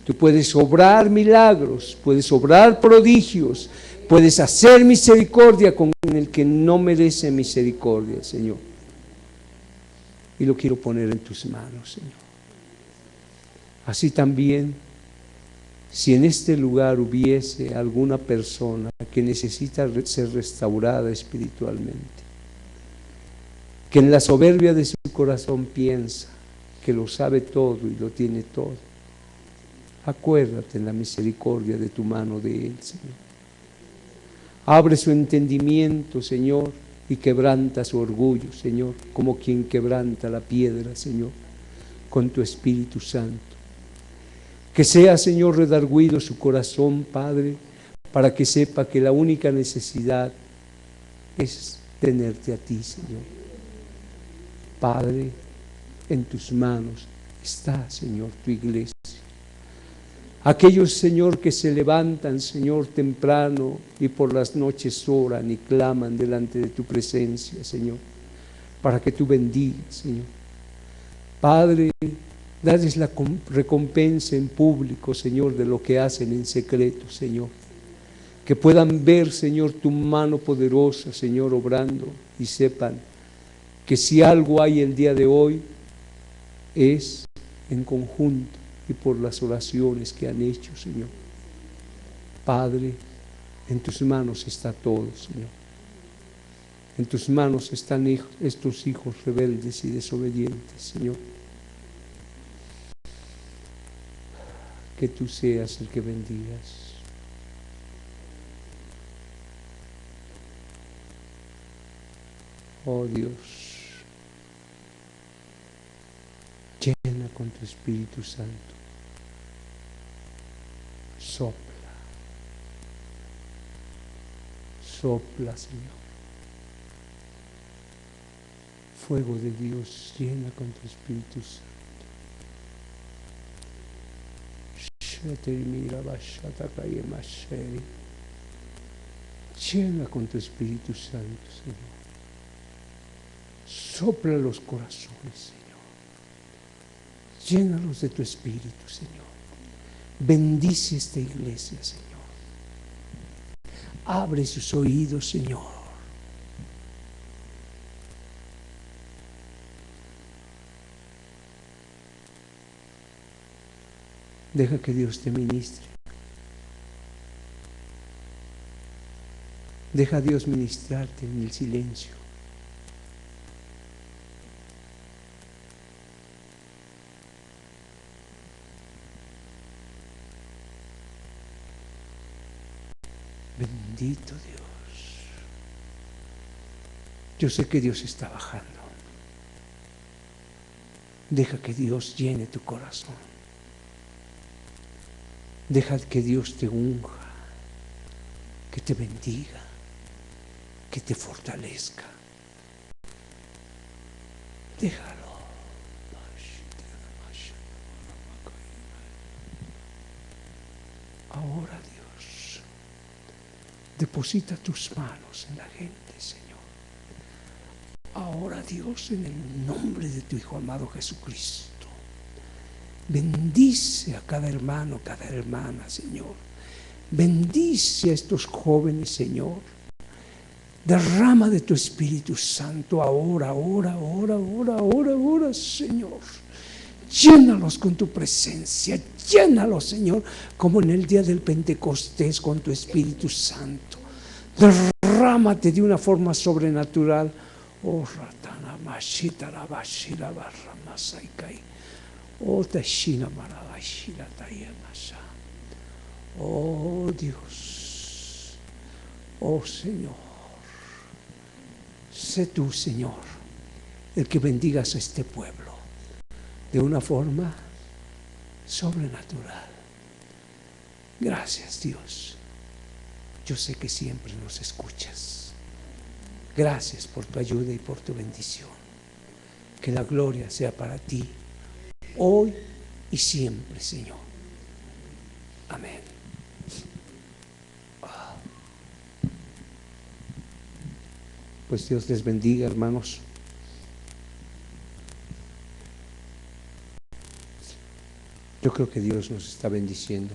A: Tú puedes obrar milagros, puedes obrar prodigios, puedes hacer misericordia con el que no merece misericordia, Señor. Y lo quiero poner en tus manos, Señor. Así también, si en este lugar hubiese alguna persona que necesita ser restaurada espiritualmente, que en la soberbia de su corazón piensa que lo sabe todo y lo tiene todo, acuérdate en la misericordia de tu mano de él, Señor. Abre su entendimiento, Señor, y quebranta su orgullo, Señor, como quien quebranta la piedra, Señor, con tu Espíritu Santo. Que sea, Señor, redargüido su corazón, Padre, para que sepa que la única necesidad es tenerte a ti, Señor. Padre, en tus manos está, Señor, tu iglesia. Aquellos, Señor, que se levantan, Señor, temprano y por las noches oran y claman delante de tu presencia, Señor, para que tú bendigas, Señor. Padre, dales la recompensa en público, Señor, de lo que hacen en secreto, Señor. Que puedan ver, Señor, tu mano poderosa, Señor, obrando, y sepan que si algo hay el día de hoy es en conjunto y por las oraciones que han hecho, Señor. Padre, en tus manos está todo, Señor. En tus manos están estos hijos rebeldes y desobedientes, Señor. Que tú seas el que bendigas. Oh Dios, llena con tu Espíritu Santo. Sopla, sopla, Señor. Fuego de Dios, llena con tu Espíritu Santo. Llena con tu Espíritu Santo, Señor. Sopla los corazones, Señor. Llénalos de tu Espíritu, Señor. Bendice esta iglesia, Señor. Abre sus oídos, Señor. Deja que Dios te ministre. Deja a Dios ministrarte en el silencio. Bendito Dios. Yo sé que Dios está bajando. Deja que Dios llene tu corazón. Deja que Dios te unja, que te bendiga, que te fortalezca. Déjalo. Ahora, Dios, deposita tus manos en la gente, Señor. Ahora, Dios, en el nombre de tu Hijo amado Jesucristo, bendice a cada hermano, cada hermana, Señor. Bendice a estos jóvenes, Señor. Derrama de tu Espíritu Santo ahora, Señor. Llénalos con tu presencia, llénalos, Señor, como en el día del Pentecostés con tu Espíritu Santo. Derrámate de una forma sobrenatural. Oh, Ratana Mashita Rabashira Barramasaikai. Oh, Tashina Maradashira Tayamasa. Oh, Dios. Oh, Señor. Sé tú, Señor, el que bendigas a este pueblo de una forma sobrenatural. Gracias, Dios. Yo sé que siempre nos escuchas. Gracias por tu ayuda y por tu bendición. Que la gloria sea para ti, hoy y siempre, Señor. Amén. Pues Dios les bendiga, hermanos. Yo creo que Dios nos está bendiciendo.